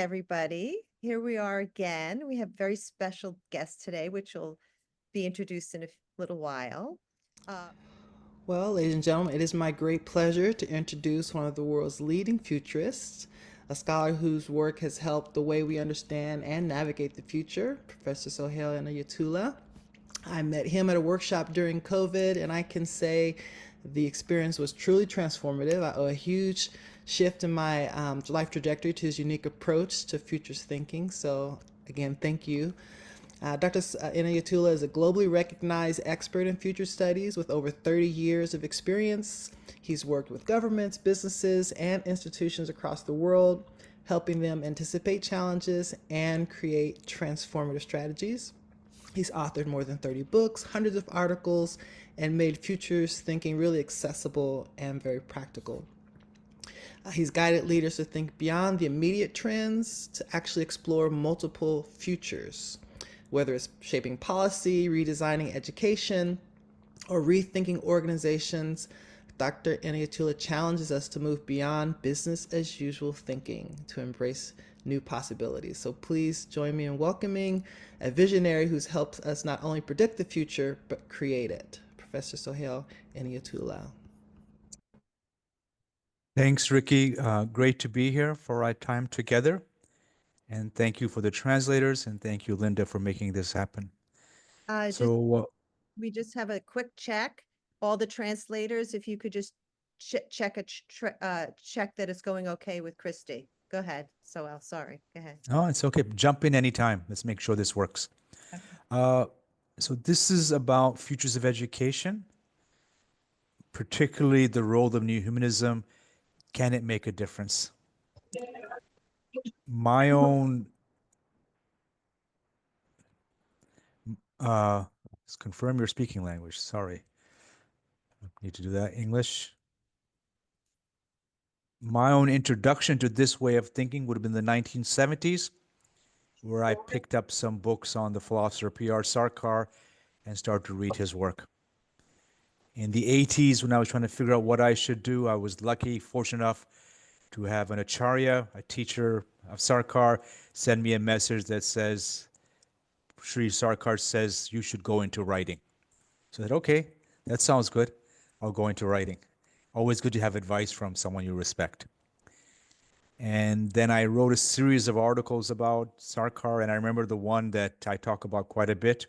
everybody. Here we are again. We have a very special guest today, which will be introduced in a little while. Uh, Well, ladies and gentlemen, it is my great pleasure to introduce one of the world's leading futurists, a scholar whose work has helped the way we understand and navigate the future, Professor Sohail Inayatullah. I met him at a workshop during COVID, and I can say the experience was truly transformative. I owe a huge shift in my life trajectory to his unique approach to futures thinking. So, again, thank you. Dr. Inayatullah is a globally recognized expert in future studies with over 30 years of experience. He's worked with governments, businesses, and institutions across the world, helping them anticipate challenges and create transformative strategies. He's authored more than 30 books, hundreds of articles, and made futures thinking really accessible and very practical. He's guided leaders to think beyond the immediate trends to actually explore multiple futures, whether it's shaping policy, redesigning education, or rethinking organizations. Dr. Inayatullah challenges us to move beyond business as usual thinking to embrace new possibilities. So please join me in welcoming a visionary who's helped us not only predict the future, but create it, Professor Sohail Inayatullah. Thanks, Ricky. Great to be here for our time together. And thank you for the translators, and thank you, Linda, for making this happen. we just have a quick check. All the translators, if you could just check that it's going okay with Christy. Go ahead. Sohail, sorry. Go ahead. Oh, it's okay. Jump in anytime. Let's make sure this works. Okay. So this is about futures of education, particularly the role of new humanism. Can it make a difference? My own, let's confirm your speaking language. Sorry. I need to do that. English. My own introduction to this way of thinking would have been the 1970s, where I picked up some books on the philosopher P.R. Sarkar and started to read his work. In the 80s, when I was trying to figure out what I should do, I was lucky, fortunate enough to have an acharya, a teacher of Sarkar, send me a message that says, Sri Sarkar says you should go into writing. So I said, okay, that sounds good. I'll go into writing. Always good to have advice from someone you respect. And then I wrote a series of articles about Sarkar, and I remember the one that I talk about quite a bit.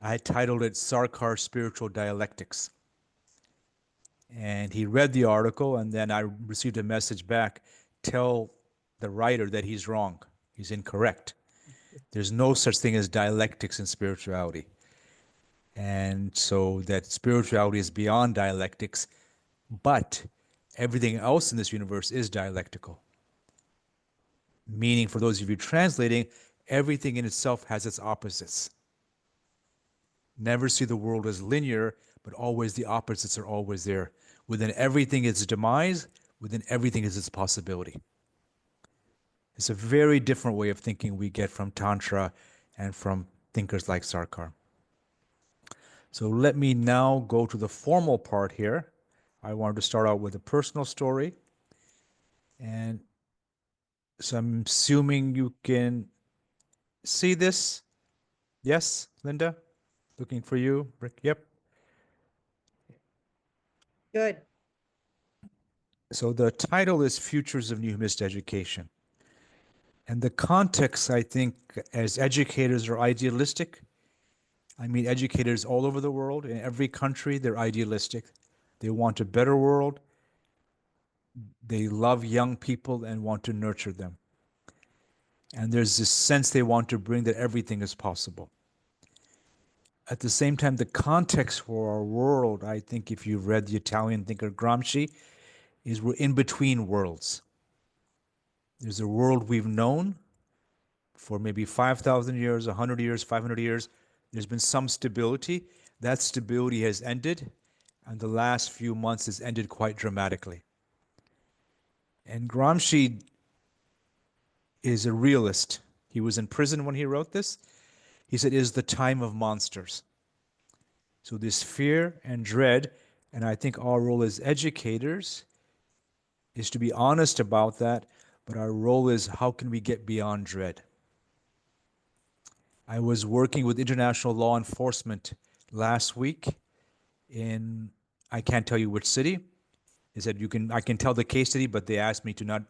I titled it Sarkar Spiritual Dialectics. And he read the article, and then I received a message back, tell the writer that he's wrong, he's incorrect. There's no such thing as dialectics in spirituality. And so that spirituality is beyond dialectics, but everything else in this universe is dialectical. Meaning, for those of you translating, everything in itself has its opposites. Never see the world as linear, but always the opposites are always there. Within everything is demise, within everything is its possibility. It's a very different way of thinking we get from Tantra and from thinkers like Sarkar. So let me now go to the formal part here. I wanted to start out with a personal story. And so I'm assuming you can see this. Yes, Linda? Looking for you, Rick? Yep. Good. So the title is Futures of New Humanist Education. And the context, I think, as educators are idealistic. I mean, educators all over the world, in every country, they're idealistic. They want a better world. They love young people and want to nurture them. And there's this sense they want to bring that everything is possible. At the same time, the context for our world, I think if you've read the Italian thinker Gramsci, is we're in between worlds. There's a world we've known for maybe 5,000 years, 100 years, 500 years. There's been some stability. That stability has ended, and the last few months has ended quite dramatically. And Gramsci is a realist. He was in prison when he wrote this. He said, it is the time of monsters. So this fear and dread, and I think our role as educators is to be honest about that, but our role is how can we get beyond dread? I was working with international law enforcement last week in, I can't tell you which city. They said I can tell the case city, but they asked me to not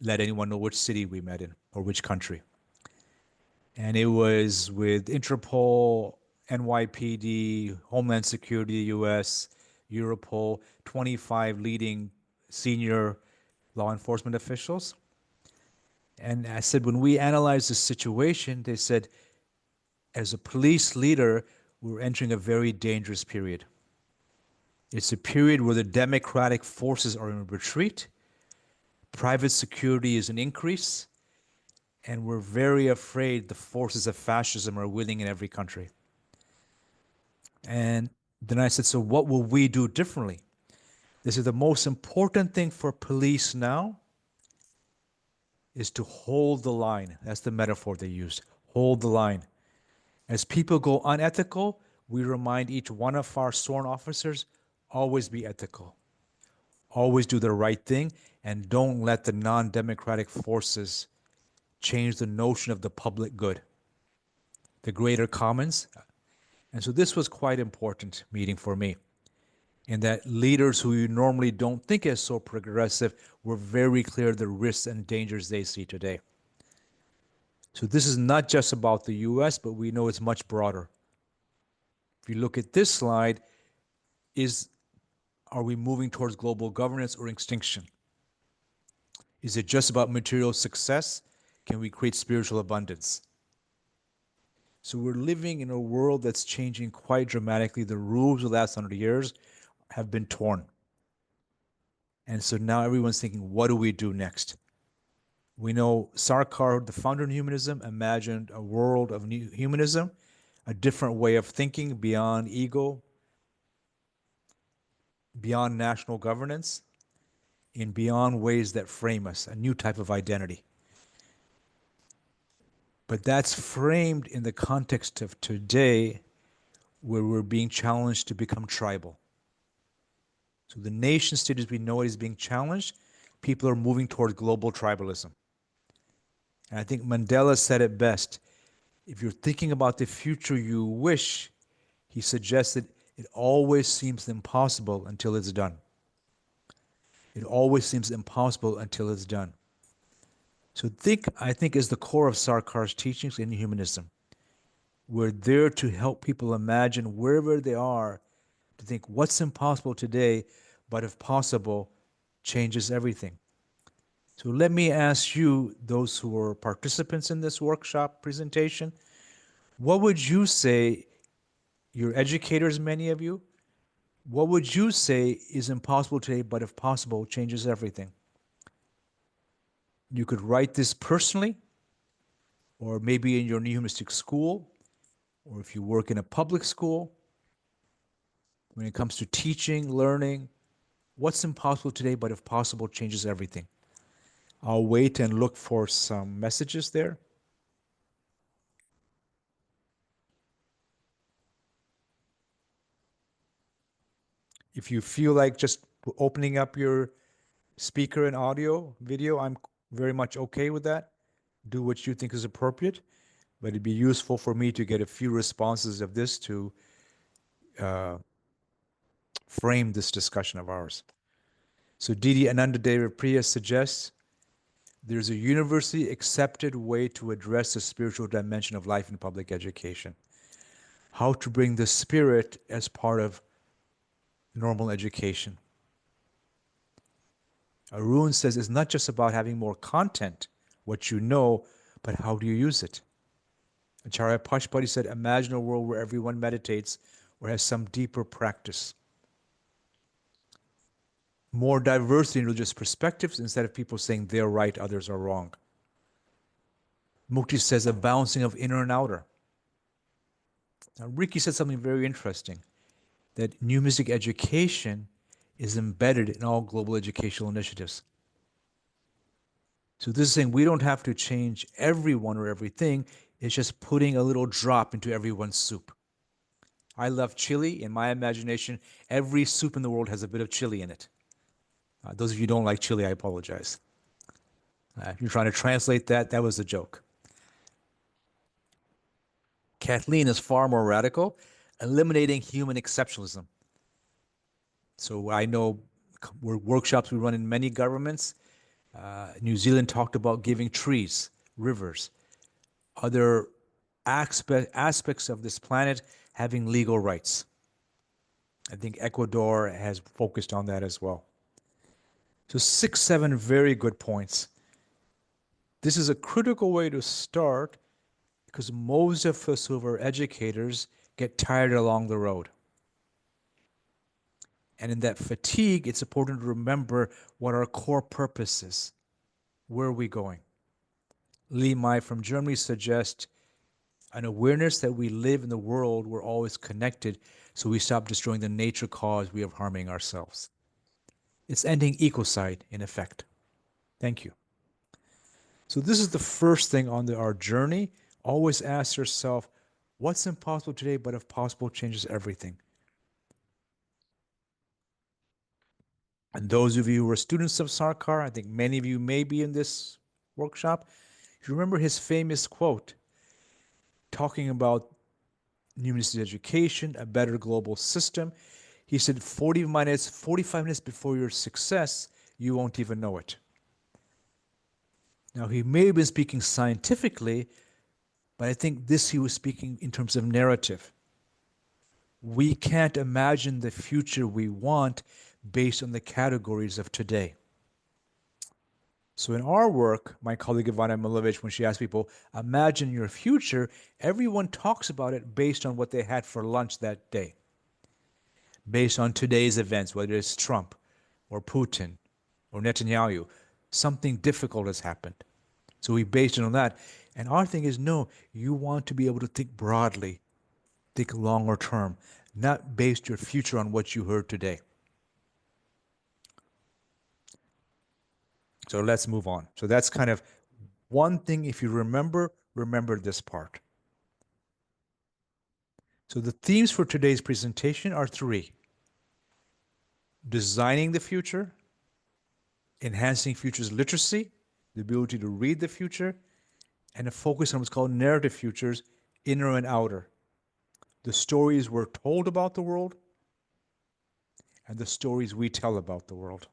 let anyone know which city we met in or which country. And it was with Interpol, NYPD, Homeland Security, US, Europol, 25 leading senior law enforcement officials. And I said, when we analyzed the situation, they said, as a police leader, we're entering a very dangerous period. It's a period where the democratic forces are in retreat, private security is in increase, and we're very afraid the forces of fascism are winning in every country. And then I said, so what will we do differently? This is the most important thing for police now is to hold the line. That's the metaphor they used. Hold the line. As people go unethical, we remind each one of our sworn officers, always be ethical. Always do the right thing, and don't let the non-democratic forces change the notion of the public good, the greater commons. And so this was quite important meeting for me, in that leaders who you normally don't think is so progressive were very clear the risks and dangers they see today. So this is not just about the US, but we know it's much broader. If you look at this slide, are we moving towards global governance or extinction? Is it just about material success? Can we create spiritual abundance? So we're living in a world that's changing quite dramatically. The rules of the last 100 years have been torn. And so now everyone's thinking, what do we do next? We know Sarkar, the founder of humanism, imagined a world of new humanism, a different way of thinking beyond ego, beyond national governance, and beyond ways that frame us, a new type of identity. But that's framed in the context of today, where we're being challenged to become tribal. So the nation state as we know it is being challenged. People are moving toward global tribalism. And I think Mandela said it best. If you're thinking about the future you wish, he suggested it always seems impossible until it's done. It always seems impossible until it's done. So I think is the core of Sarkar's teachings in humanism. We're there to help people imagine wherever they are, to think what's impossible today, but if possible, changes everything. So let me ask you, those who are participants in this workshop presentation, what would you say, you're educators, many of you, what would you say is impossible today, but if possible, changes everything? You could write this personally, or maybe in your new humanistic school, or if you work in a public school. When it comes to teaching, learning, what's impossible today, but if possible, changes everything. I'll wait and look for some messages there. If you feel like just opening up your speaker and audio, video, I'm very much okay with that. Do what you think is appropriate, but it'd be useful for me to get a few responses of this to frame this discussion of ours. So Didi Ananda Priya suggests there's a universally accepted way to address the spiritual dimension of life in public education. How to bring the spirit as part of normal education. Arun says it's not just about having more content, what you know, but how do you use it? Acharya Pashpati said, imagine a world where everyone meditates or has some deeper practice. More diversity in religious perspectives instead of people saying they're right, others are wrong. Mukti says a balancing of inner and outer. Now, Ricky said something very interesting, that new music education is embedded in all global educational initiatives. So this is saying we don't have to change everyone or everything, it's just putting a little drop into everyone's soup. I love chili. In my imagination, every soup in the world has a bit of chili in it. Those of you who don't like chili, I apologize. If you're trying to translate that, that was a joke. Kathleen is far more radical, eliminating human exceptionalism. So I know workshops we run in many governments. New Zealand talked about giving trees, rivers, other aspects of this planet having legal rights. I think Ecuador has focused on that as well. So 6, 7 very good points. This is a critical way to start because most of us who are educators get tired along the road. And in that fatigue, it's important to remember what our core purpose is. Where are we going? Lee Mai from Germany suggests an awareness that we live in the world, we're always connected, so we stop destroying the nature cause we are harming ourselves. It's ending ecocide, in effect. Thank you. So this is the first thing on our journey. Always ask yourself, what's impossible today, but if possible, changes everything. And those of you who are students of Sarkar, I think many of you may be in this workshop, if you remember his famous quote, talking about humanistic education, a better global system, he said 45 minutes before your success, you won't even know it. Now, he may have been speaking scientifically, but I think he was speaking in terms of narrative. We can't imagine the future we want based on the categories of today. So in our work, my colleague Ivana Milovic, when she asked people, imagine your future, everyone talks about it based on what they had for lunch that day. Based on today's events, whether it's Trump or Putin or Netanyahu, something difficult has happened. So we based it on that. And our thing is, no, you want to be able to think broadly, think longer term, not based your future on what you heard today. So let's move on. So that's kind of one thing, if you remember this part. So the themes for today's presentation are 3. Designing the future, enhancing futures literacy, the ability to read the future, and a focus on what's called narrative futures, inner and outer. The stories we're told about the world and the stories we tell about the world.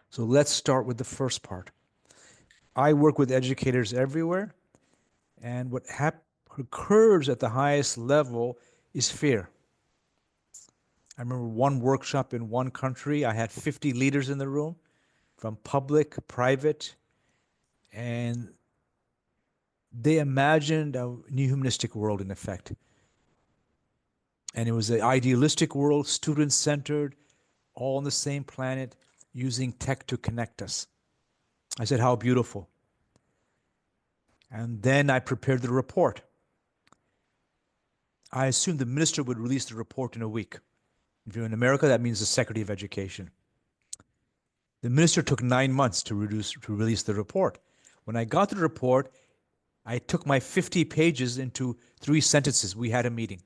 So let's start with the first part. I work with educators everywhere, and what occurs at the highest level is fear. I remember one workshop in one country, I had 50 leaders in the room, from public, private, and they imagined a new humanistic world in effect. And it was an idealistic world, student-centered, all on the same planet, using tech to connect us. I said, how beautiful. And then I prepared the report. I assumed the minister would release the report in a week. If you're in America, that means the Secretary of Education. The minister took 9 months to release the report. When I got the report, I took my 50 pages into 3 sentences. We had a meeting.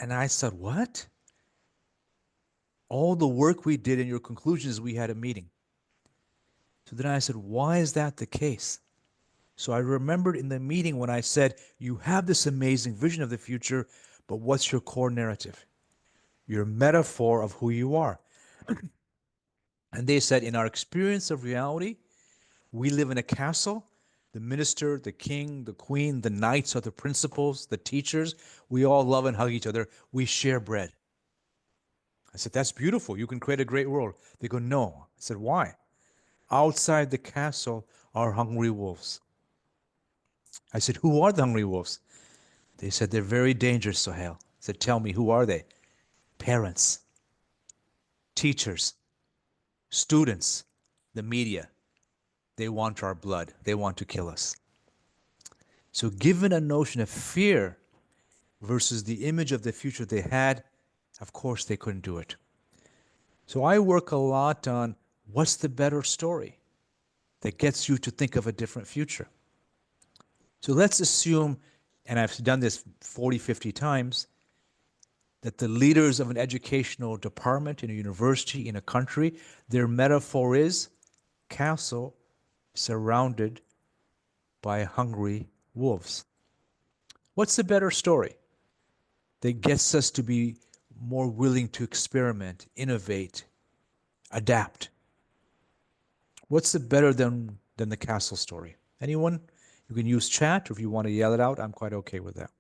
And I said, what? All the work we did in your conclusions, we had a meeting. So then I said, why is that the case? So I remembered in the meeting when I said, you have this amazing vision of the future, but what's your core narrative? Your metaphor of who you are. And they said, in our experience of reality, we live in a castle. The minister, the king, the queen, the knights are the principals, the teachers. We all love and hug each other. We share bread. I said, that's beautiful. You can create a great world. They go, no. I said, why? Outside the castle are hungry wolves. I said, who are the hungry wolves? They said, they're very dangerous, Sohail. I said, tell me, who are they? Parents, teachers, students, the media. They want our blood. They want to kill us. So given a notion of fear versus the image of the future they had, of course they couldn't do it. So I work a lot on what's the better story that gets you to think of a different future. So let's assume, and I've done this 40, 50 times, that the leaders of an educational department in a university, in a country, their metaphor is castle surrounded by hungry wolves. What's the better story that gets us to be more willing to experiment, innovate, adapt? What's the better than the castle story? Anyone? You can use chat, or if you want to yell it out, I'm quite okay with that.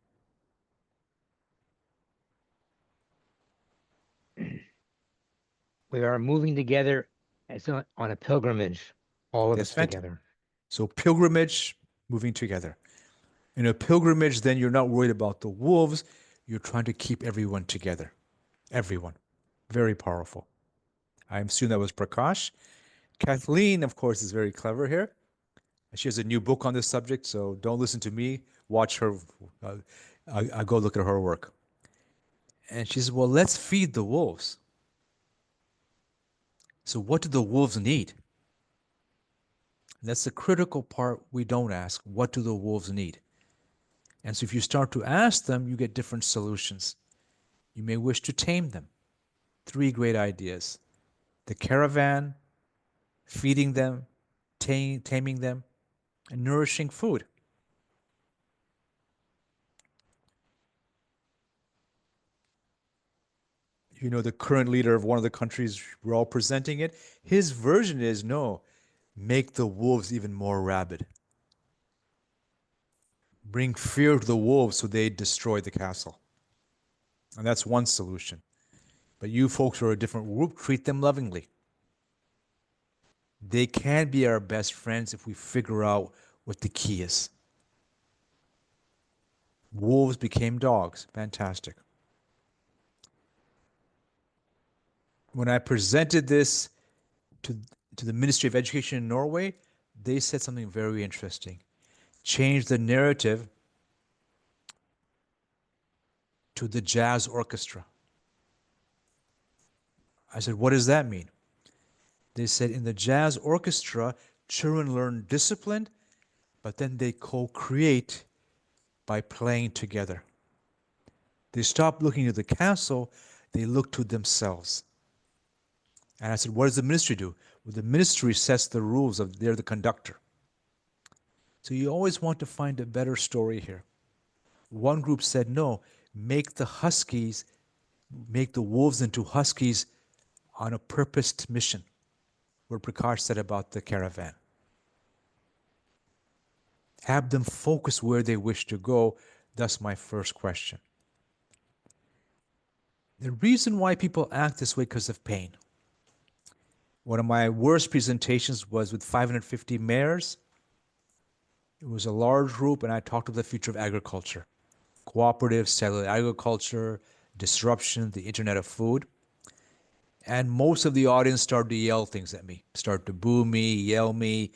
We are moving together as on a pilgrimage, all of That's us fantastic. together. So pilgrimage, moving together. In a pilgrimage, then you're not worried about the wolves. You're trying to keep everyone together. Everyone. Very powerful. I assume that was Prakash. Kathleen, of course, is very clever here. She has a new book on this subject, so don't listen to me. Watch her. I go look at her work. And she says, well, let's feed the wolves. So what do the wolves need? And that's the critical part we don't ask. What do the wolves need? And so if you start to ask them, you get different solutions. You may wish to tame them. 3 great ideas. The caravan, feeding them, taming them, and nourishing food. You know, the current leader of one of the countries, we're all presenting it, his version is, no, make the wolves even more rabid. Bring fear to the wolves so they destroy the castle. And that's one solution. But you folks are a different group, treat them lovingly. They can be our best friends if we figure out what the key is. Wolves became dogs. Fantastic. When I presented this to the Ministry of Education in Norway, they said something very interesting. Change the narrative to the jazz orchestra. I said, what does that mean? They said, in the jazz orchestra, children learn discipline, but then they co-create by playing together. They stop looking at the castle, they look to themselves. And I said, what does the ministry do? Well, the ministry sets the rules they're the conductor. So you always want to find a better story here. One group said, no, make the wolves into huskies on a purposed mission. What Prakash said about the caravan. Have them focus where they wish to go. That's my first question. The reason why people act this way because of pain. One of my worst presentations was with 550 mayors. It was a large group, and I talked about the future of agriculture. Cooperative, cellular agriculture, disruption, the Internet of Food. And most of the audience started to yell things at me, started to boo me, yell me,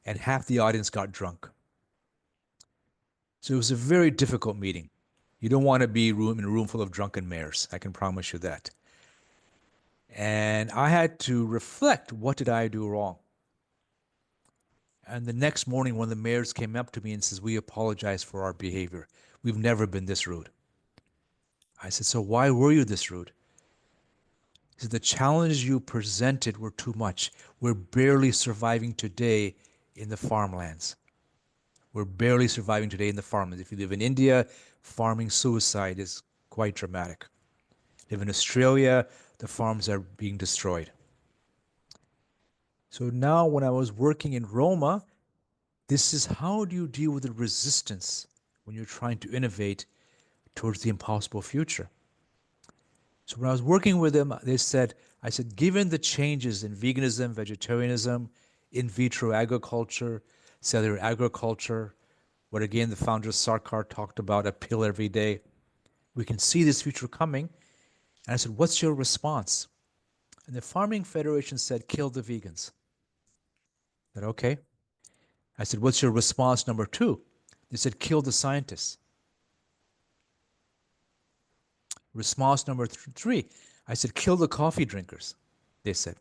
and half the audience got drunk. So it was a very difficult meeting. You don't want to be in a room full of drunken mayors, I can promise you that. And I had to reflect, what did I do wrong? And the next morning, one of the mayors came up to me and says, we apologize for our behavior. We've never been this rude. I said, so why were you this rude? He said, the challenges you presented were too much. We're barely surviving today in the farmlands. We're barely surviving today in the farmlands. If you live in India, farming suicide is quite dramatic. Live in Australia, the farms are being destroyed. So now when I was working in Roma, this is how do you deal with the resistance when you're trying to innovate towards the impossible future. So when I was working with them, I said, given the changes in veganism, vegetarianism, in vitro agriculture, cellular agriculture, what again the founder of Sarkar talked about, a pill every day, we can see this future coming. And I said, what's your response? And the Farming Federation said, kill the vegans. I said, okay. I said, what's your response number 2? They said, kill the scientists. Response number 3, I said, kill the coffee drinkers, they said.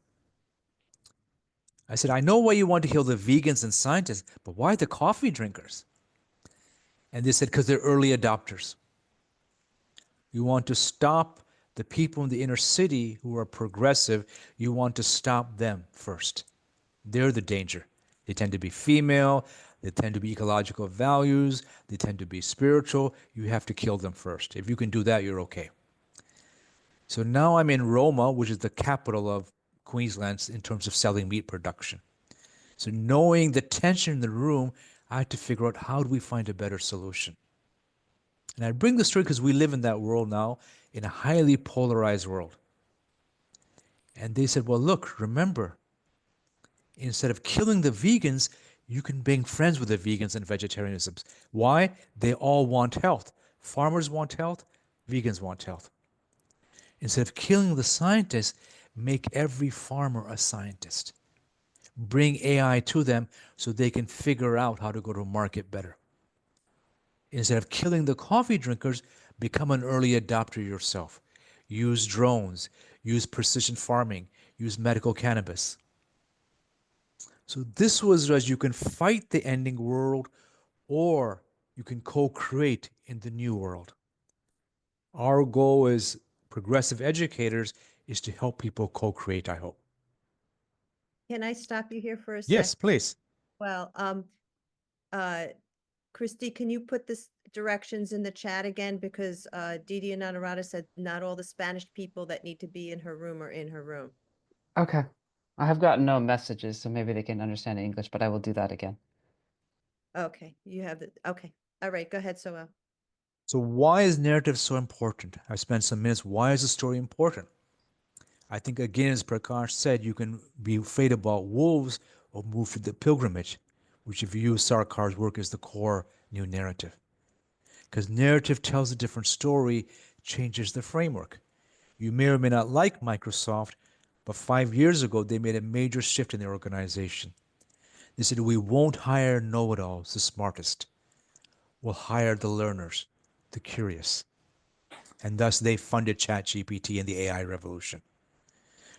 I said, I know why you want to kill the vegans and scientists, but why the coffee drinkers? And they said, because they're early adopters. You want to stop The people in the inner city who are progressive, you want to stop them first. They're the danger. They tend to be female, they tend to be ecological values, they tend to be spiritual. You have to kill them first. If you can do that, you're okay. So now I'm in Roma, which is the capital of Queensland in terms of selling meat production. So knowing the tension in the room, I had to figure out how do we find a better solution. And I bring this story because we live in that world now, in a highly polarized world. And they said, well, look, remember, instead of killing the vegans, you can make friends with the vegans and vegetarianism. Why? They all want health. Farmers want health, vegans want health. Instead of killing the scientists, make every farmer a scientist. Bring AI to them so they can figure out how to go to market better. Instead of killing the coffee drinkers, become an early adopter yourself. Use drones, use precision farming, use medical cannabis. So this was as you can fight the ending world or you can co-create in the new world. Our goal as progressive educators is to help people co-create, I hope. Can I stop you here for a sec? Yes, please. Well, Christy, can you put this directions in the chat again? Because Didi Nanarata said not all the Spanish people that need to be in her room are in her room. Okay. I have gotten no messages, so maybe they can understand English, but I will do that again. Okay, you have the, okay. All right, go ahead, Soel. So why is narrative so important? I've spent some minutes. Why is the story important? I think, again, as Prakash said, you can be afraid about wolves or move to the pilgrimage, which if you use Sarkar's work is the core new narrative. Because narrative tells a different story, changes the framework. You may or may not like Microsoft, but 5 years ago, they made a major shift in their organization. They said, we won't hire know-it-alls, the smartest. We'll hire the learners, the curious. And thus they funded ChatGPT and the AI revolution.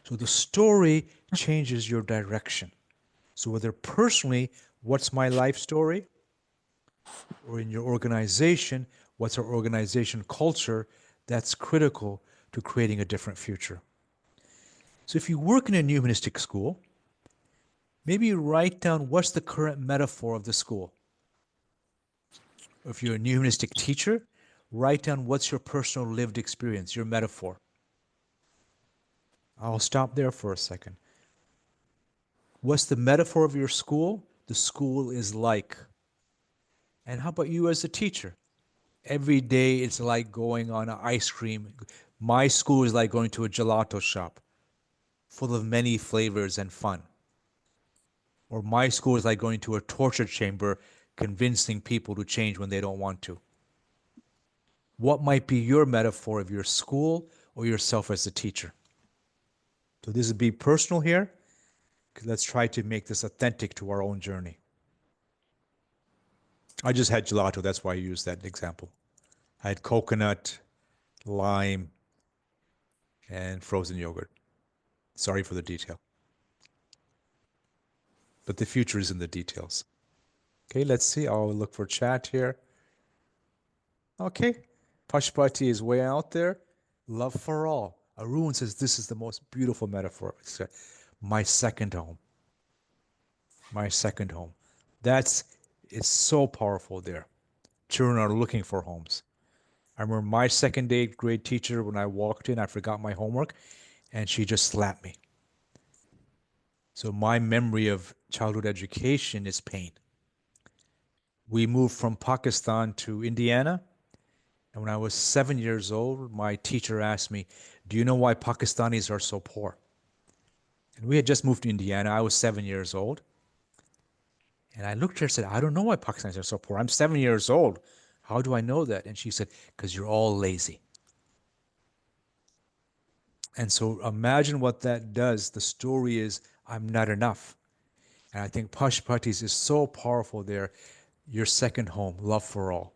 So the story changes your direction. So whether personally, what's my life story? Or in your organization, what's our organization culture? That's critical to creating a different future. So if you work in a new humanistic school, maybe you write down what's the current metaphor of the school. Or if you're a new humanistic teacher, write down what's your personal lived experience, your metaphor. I'll stop there for a second. What's the metaphor of your school? The school is like. And how about you as a teacher? Every day it's like going on an ice cream. My school is like going to a gelato shop full of many flavors and fun. Or my school is like going to a torture chamber, convincing people to change when they don't want to. What might be your metaphor of your school or yourself as a teacher? So this would be personal here. Let's try to make this authentic to our own journey. I just had gelato, that's why I used that example. I had coconut, lime, and frozen yogurt. Sorry for the detail. But the future is in the details. Okay, let's see. I'll look for chat here. Okay, Pashupati is way out there. Love for all. Arun says this is the most beautiful metaphor. It's my second home. My second home. It's so powerful there. Children are looking for homes. I remember my second grade teacher, when I walked in, I forgot my homework, and she just slapped me. So my memory of childhood education is pain. We moved from Pakistan to Indiana, and when I was 7 years old, my teacher asked me, do you know why Pakistanis are so poor? And we had just moved to Indiana. I was 7 years old. And I looked at her and said, I don't know why Pakistanis are so poor. I'm 7 years old. How do I know that? And she said, because you're all lazy. And so imagine what that does. The story is, I'm not enough. And I think Pashupati's is so powerful there. Your second home, love for all.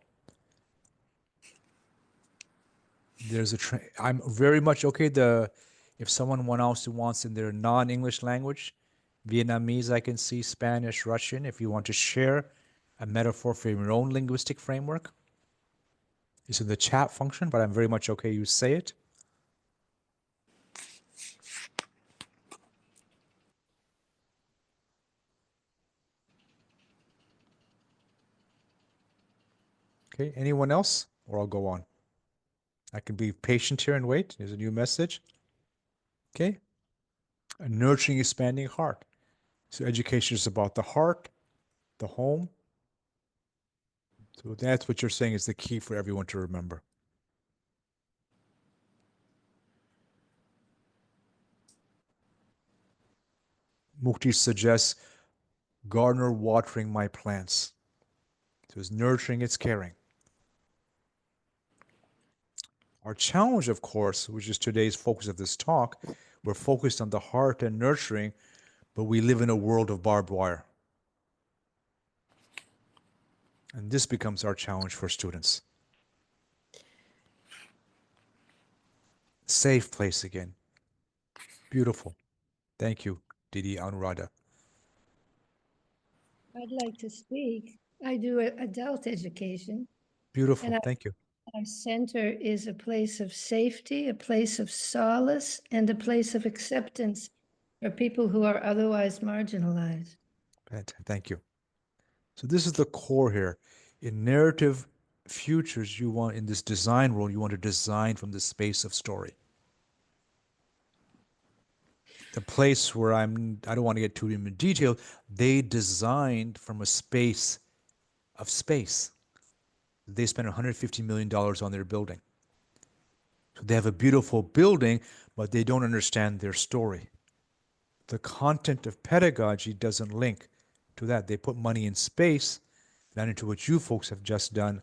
I'm very much okay. If someone else wants in their non-English language, Vietnamese, I can see, Spanish, Russian. If you want to share a metaphor for your own linguistic framework, it's in the chat function, but I'm very much okay you say it. Okay, anyone else? Or I'll go on. I can be patient here and wait. There's a new message. Okay. A nurturing, expanding heart. So education is about the heart, the home. So that's what you're saying is the key for everyone to remember. Mukti suggests gardener watering my plants. So it's nurturing, it's caring. Our challenge, of course, which is today's focus of this talk, we're focused on the heart and nurturing, but we live in a world of barbed wire. And this becomes our challenge for students. Safe place again. Beautiful. Thank you, Didi Anuradha. I'd like to speak. I do adult education. Beautiful. And Thank you. our center is a place of safety, a place of solace, and a place of acceptance for people who are otherwise marginalized. Thank you. So this is the core here. In narrative futures, you want, in this design world, you want to design from the space of story. The place where I don't want to get too into detail, they designed from a space of space. They spent $150 million on their building. So they have a beautiful building, but they don't understand their story. The content of pedagogy doesn't link to that. They put money in space, not into what you folks have just done,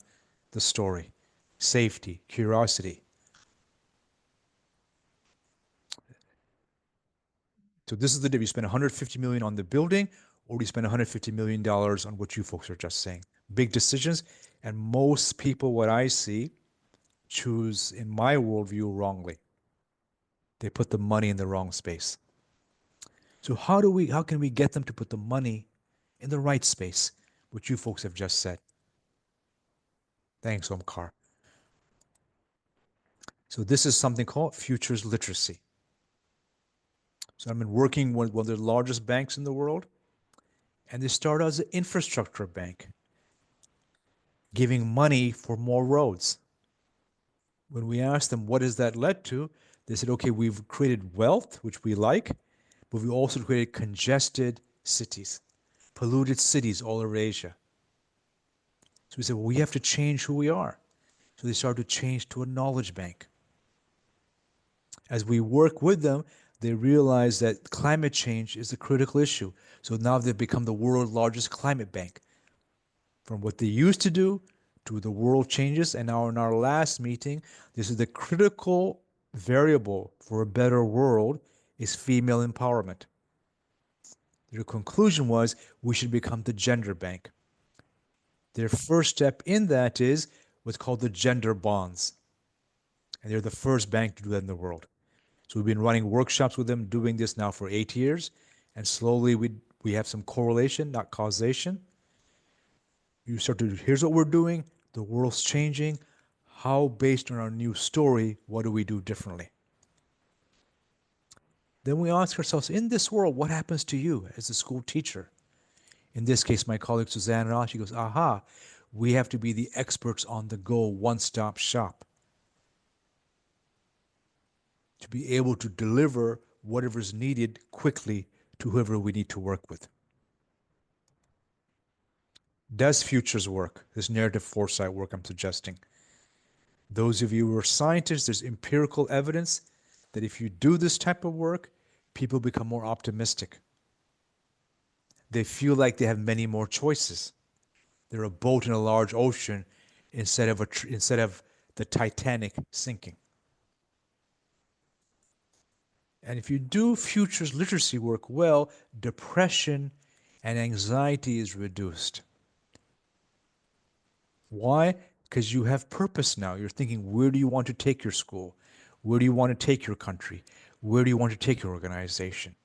the story, safety, curiosity. So this is the difference. You spend $150 million on the building, or do you spend $150 million on what you folks are just saying? Big decisions, and most people, what I see, choose, in my worldview, wrongly. They put the money in the wrong space. So how can we get them to put the money in the right space, which you folks have just said? Thanks, Omkar. So this is something called futures literacy. So I've been working with one of the largest banks in the world, and they started as an infrastructure bank, giving money for more roads. When we asked them what has that led to, they said, okay, we've created wealth, which we like, but we also created congested cities, polluted cities all over Asia. So we said, well, we have to change who we are. So they started to change to a knowledge bank. As we work with them, they realize that climate change is a critical issue. So now they've become the world's largest climate bank. From what they used to do to the world changes, and now in our last meeting, this is the critical variable for a better world is female empowerment. Their conclusion was we should become the gender bank. Their first step in that is what's called the gender bonds. And they're the first bank to do that in the world. So we've been running workshops with them, doing this now for 8 years, and slowly we have some correlation, not causation. You start to, here's what we're doing, the world's changing, how based on our new story, what do we do differently? Then we ask ourselves, in this world, what happens to you as a school teacher? In this case, my colleague Suzanne Ross, she goes, aha, we have to be the experts on the go, one-stop shop. To be able to deliver whatever is needed quickly to whoever we need to work with. Does futures work? This narrative foresight work I'm suggesting. Those of you who are scientists, there's empirical evidence that if you do this type of work, people become more optimistic. They feel like they have many more choices. They're a boat in a large ocean instead of the Titanic sinking. And if you do futures literacy work well, depression and anxiety is reduced. Why? Because you have purpose now. You're thinking, where do you want to take your school? Where do you want to take your country? Where do you want to take your organization?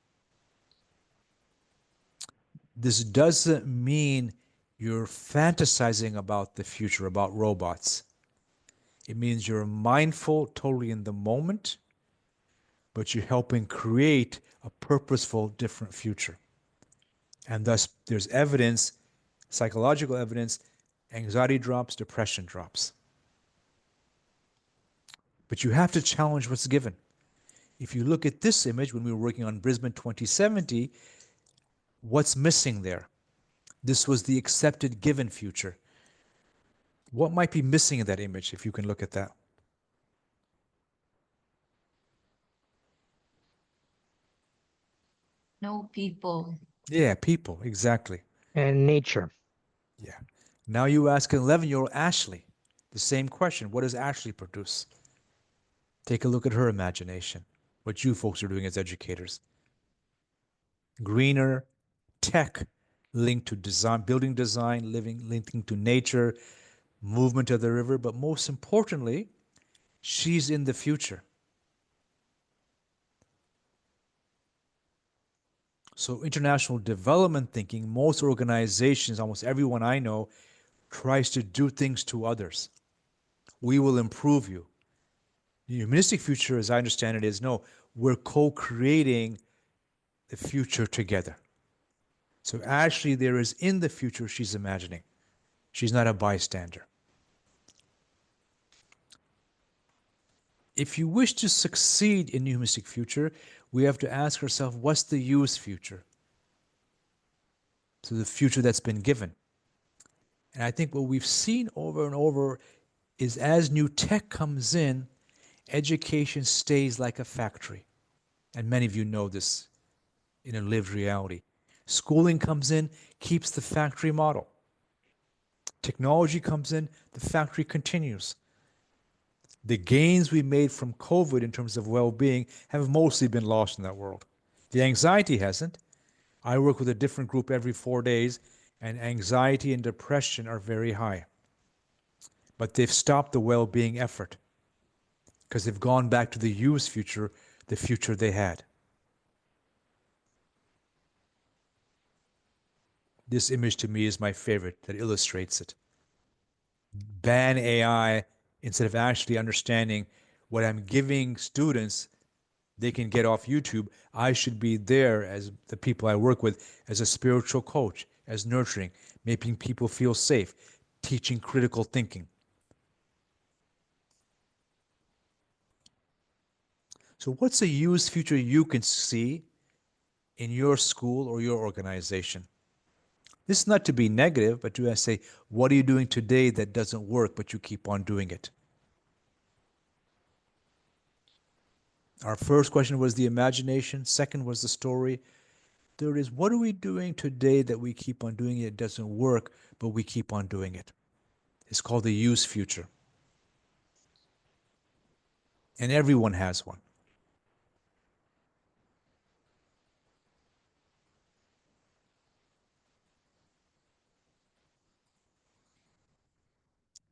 This doesn't mean you're fantasizing about the future, about robots. It means you're mindful, totally in the moment, but you're helping create a purposeful, different future. And thus, there's evidence, psychological evidence, Anxiety drops, depression drops. But you have to challenge what's given. If you look at this image, when we were working on Brisbane 2070, what's missing there? This was the accepted given future. What might be missing in that image, if you can look at that? No people. Yeah, people, exactly. And nature. Yeah. Now you ask an 11-year-old Ashley the same question. What does Ashley produce? Take a look at her imagination, what you folks are doing as educators. Greener, tech, linked to design, building design, linking to nature, movement of the river, but most importantly, she's in the future. So international development thinking, most organizations, almost everyone I know, tries to do things to others. We will improve you. The humanistic future, as I understand it, is no, we're co-creating the future together. So actually there is in the future she's imagining. She's not a bystander. If you wish to succeed in the humanistic future, we have to ask ourselves, what's the use future? So the future that's been given. And I think what we've seen over and over is as new tech comes in, education stays like a factory. And many of you know this in a lived reality. Schooling comes in, keeps the factory model. Technology comes in, the factory continues. The gains we made from COVID in terms of well-being have mostly been lost in that world. The anxiety hasn't. I work with a different group every 4 days, and anxiety and depression are very high. But they've stopped the well-being effort because they've gone back to the used future, the future they had. This image to me is my favorite that illustrates it. Ban AI instead of actually understanding what I'm giving students they can get off YouTube. I should be there as the people I work with as a spiritual coach, as nurturing, making people feel safe, teaching critical thinking. So what's a used future you can see in your school or your organization? This is not to be negative, but to say, what are you doing today that doesn't work, but you keep on doing it? Our first question was the imagination. Second was the story. Third is, what are we doing today that we keep on doing it? It doesn't work, but we keep on doing it. It's called the use future. And everyone has one.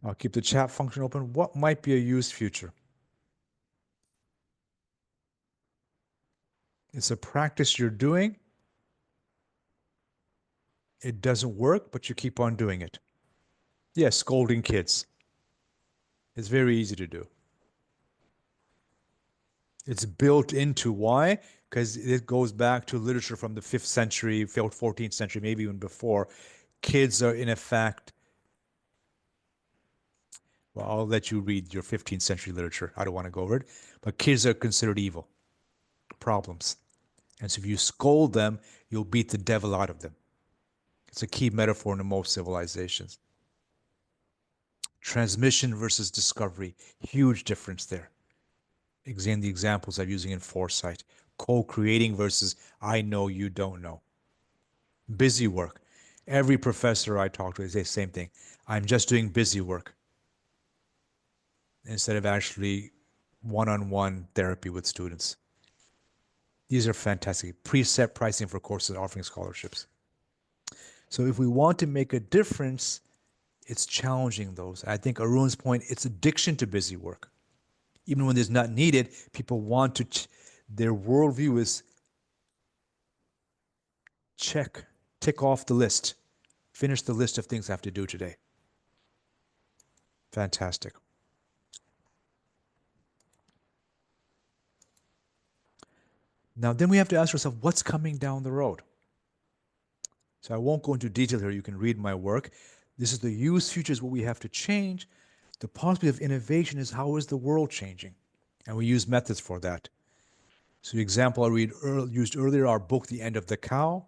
I'll keep the chat function open. What might be a used future? It's a practice you're doing. It doesn't work, but you keep on doing it. Yes, scolding kids. It's very easy to do. It's built into why? Because it goes back to literature from the 5th century, 14th century, maybe even before. Kids are in effect, well, I'll let you read your 15th century literature. I don't want to go over it. But kids are considered evil, problems. And so if you scold them, you'll beat the devil out of them. It's a key metaphor in most civilizations. Transmission versus discovery, huge difference there. Examine the examples I'm using in foresight. Co-creating versus I know you don't know. Busy work. Every professor I talk to, they say the same thing. I'm just doing busy work instead of actually one-on-one therapy with students. These are fantastic. Preset pricing for courses offering scholarships. So if we want to make a difference, it's challenging those. I think Arun's point, it's addiction to busy work. Even when it's not needed, people want to, their worldview is check, tick off the list, finish the list of things I have to do today. Fantastic. Now then we have to ask ourselves, what's coming down the road? So I won't go into detail here, you can read my work. This is the use future is what we have to change. The possibility of innovation is how is the world changing? And we use methods for that. So the example I used earlier, our book, The End of the Cow,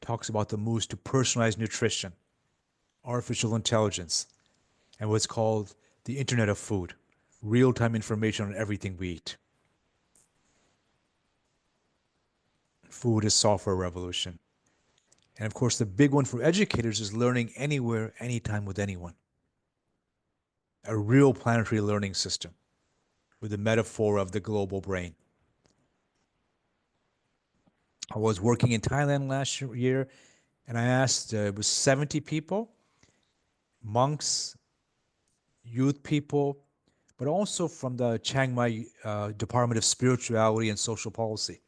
talks about the moves to personalized nutrition, artificial intelligence, and what's called the Internet of Food, real-time information on everything we eat. Food is software revolution. And of course, the big one for educators is learning anywhere, anytime with anyone. A real planetary learning system with the metaphor of the global brain. I was working in Thailand last year, and I asked, it was 70 people, monks, youth people, but also from the Chiang Mai Department of Spirituality and Social Policy.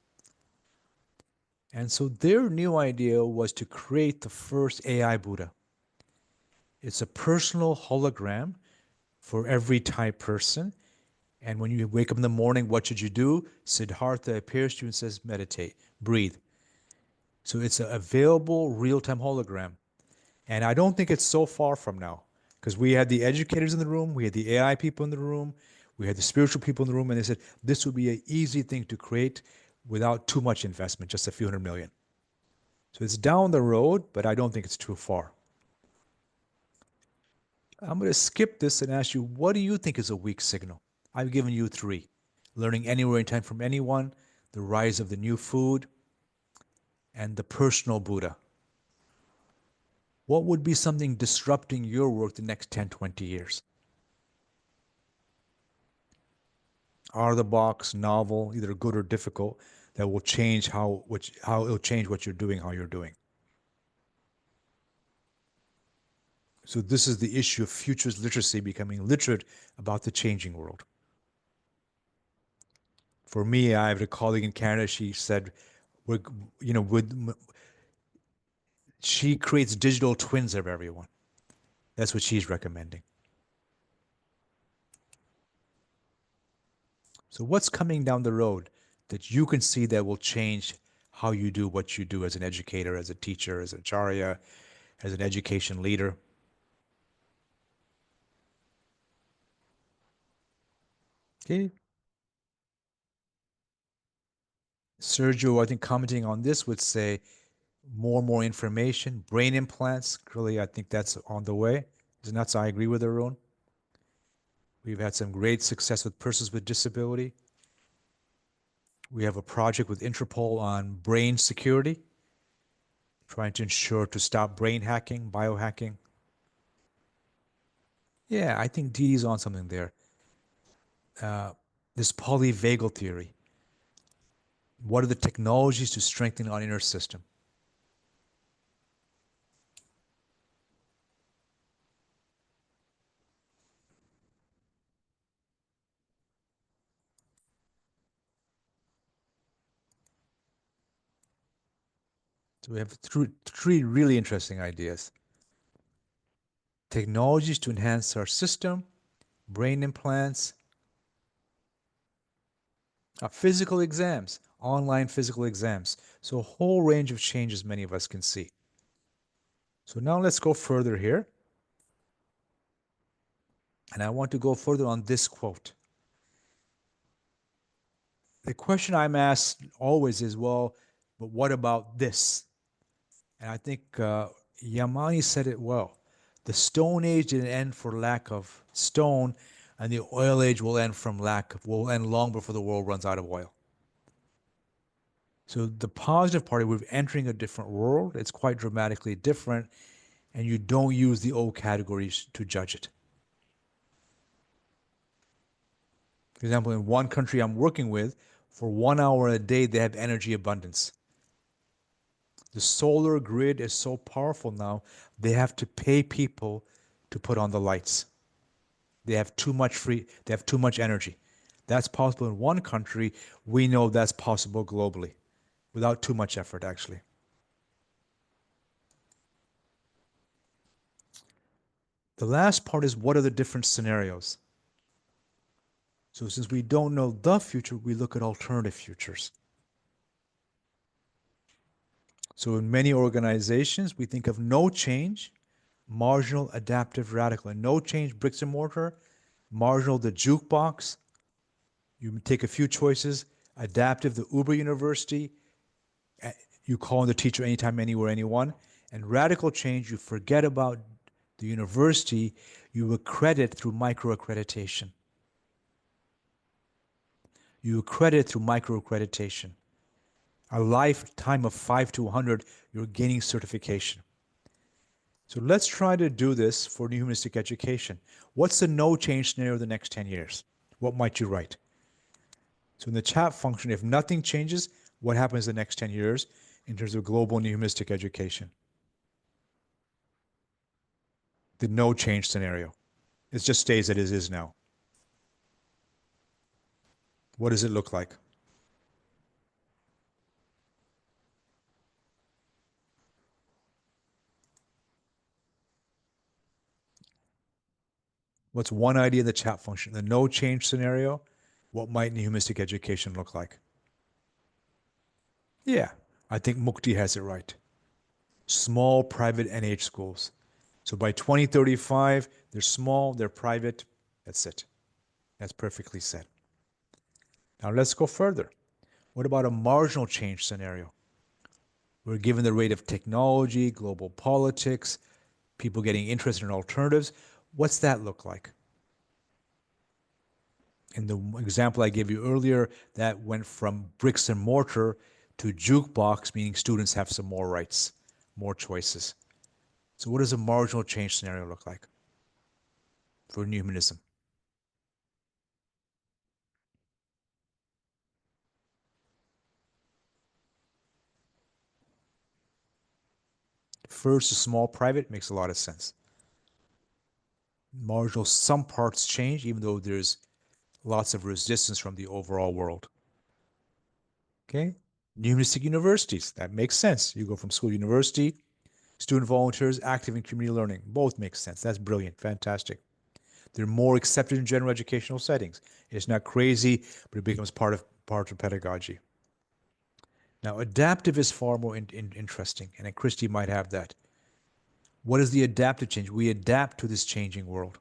And so their new idea was to create the first AI Buddha. It's a personal hologram for every Thai person. And when you wake up in the morning, what should you do? Siddhartha appears to you and says, meditate, breathe. So it's an available real-time hologram. And I don't think it's so far from now, because we had the educators in the room, we had the AI people in the room, we had the spiritual people in the room, and they said this would be an easy thing to create without too much investment, just a few hundred million. So it's down the road, but I don't think it's too far. I'm going to skip this and ask you, what do you think is a weak signal? I've given you 3. Learning anywhere, anytime from anyone, the rise of the new food, and the personal Buddha. What would be something disrupting your work the next 10, 20 years? Out of the box, novel, either good or difficult, that will change how it'll change what you're doing, how you're doing. So this is the issue of futures literacy, becoming literate about the changing world. For me, I have a colleague in Canada, she said, she creates digital twins of everyone. That's what she's recommending. So what's coming down the road that you can see that will change how you do what you do as an educator, as a teacher, as an acharya, as an education leader? Okay. Sergio, I think commenting on this would say more and more information, brain implants. Clearly, I think that's on the way. Isn't that so? I agree with Arun. We've had some great success with persons with disability. We have a project with Interpol on brain security, trying to ensure to stop brain hacking, biohacking. Yeah, I think Didi's on something there. This polyvagal theory. What are the technologies to strengthen our inner system? So we have 3 really interesting ideas. Technologies to enhance our system, brain implants, physical exams, online physical exams. So a whole range of changes many of us can see. So now let's go further here. And I want to go further on this quote. The question I'm asked always is, well, but what about this? And I think Yamani said it well. The Stone Age didn't end for lack of stone, and the oil age will end will end long before the world runs out of oil. So the positive part is we're entering a different world. It's quite dramatically different, and you don't use the old categories to judge it. For example, in one country I'm working with, for 1 hour a day, they have energy abundance. The solar grid is so powerful now, they have to pay people to put on the lights. They have too much energy. That's possible in one country. We know that's possible globally without too much effort, actually. The last part is, what are the different scenarios? So since we don't know the future, we look at alternative futures. So in many organizations, we think of no change, marginal, adaptive, radical. And no change, bricks and mortar. Marginal, the jukebox. You take a few choices. Adaptive, the Uber University. You call on the teacher anytime, anywhere, anyone. And radical change, you forget about the university. You accredit through micro-accreditation. You accredit through micro-accreditation. A lifetime of 5 to 100, you're gaining certification. So let's try to do this for new humanistic education. What's the no change scenario the next 10 years? What might you write? So in the chat function, if nothing changes, what happens the next 10 years in terms of global new humanistic education? The no change scenario. It just stays as it is now. What does it look like? What's one idea in the chat function? The no change scenario, what might new humanistic education look like? Yeah, I think Mukti has it right. Small private NH schools. So by 2035, they're small, they're private. That's it. That's perfectly said. Now let's go further. What about a marginal change scenario? We're given the rate of technology, global politics, people getting interested in alternatives. What's that look like? In the example I gave you earlier, that went from bricks and mortar to jukebox, meaning students have some more rights, more choices. So what does a marginal change scenario look like for new humanism? First, a small private makes a lot of sense. Marginal, some parts change, even though there's lots of resistance from the overall world. Okay? New humanistic universities, that makes sense. You go from school to university, student volunteers, active in community learning, both make sense. That's brilliant, fantastic. They're more accepted in general educational settings. It's not crazy, but it becomes part of pedagogy. Now, adaptive is far more interesting, and Christy might have that. What is the adaptive change? We adapt to this changing world,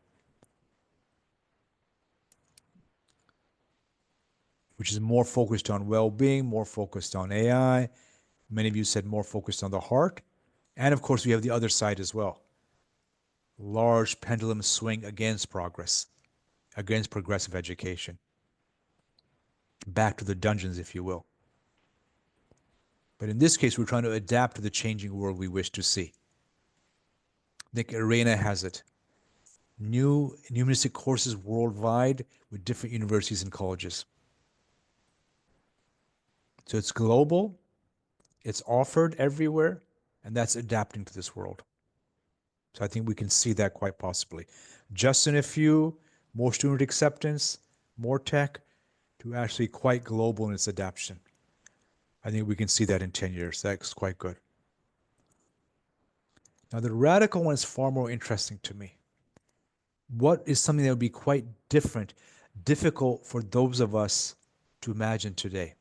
which is more focused on well-being, more focused on AI. Many of you said more focused on the heart. And of course, we have the other side as well. Large pendulum swing against progress, against progressive education. Back to the dungeons, if you will. But in this case, we're trying to adapt to the changing world we wish to see. I think Arena has it. New humanistic courses worldwide with different universities and colleges. So it's global, it's offered everywhere, and that's adapting to this world. So I think we can see that quite possibly. Just in a few, more student acceptance, more tech, to actually quite global in its adaptation. I think we can see that in 10 years. That's quite good. Now, the radical one is far more interesting to me. What is something that would be quite different, difficult for those of us to imagine today?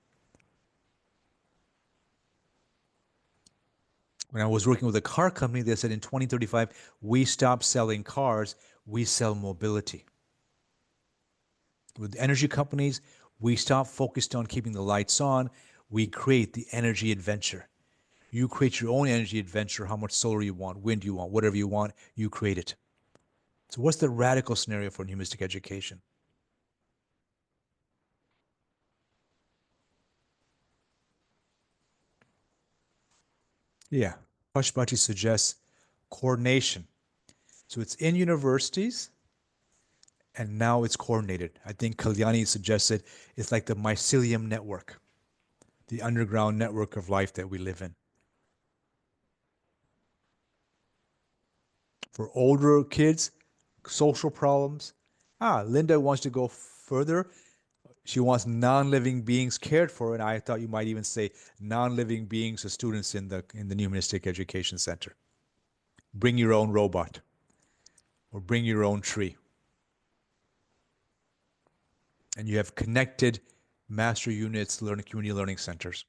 When I was working with a car company, they said in 2035, we stop selling cars, we sell mobility. With energy companies, we stop focused on keeping the lights on, we create the energy adventure. You create your own energy adventure, how much solar you want, wind you want, whatever you want, you create it. So what's the radical scenario for humanistic education? Yeah, Pashpati suggests coordination. So it's in universities, and now it's coordinated. I think Kalyani suggested it's like the mycelium network, the underground network of life that we live in. For older kids, social problems. Linda wants to go further. She wants non-living beings cared for, and I thought you might even say non-living beings as students in the New Humanistic Education Center. Bring your own robot, or bring your own tree. And you have connected master units, community learning centers.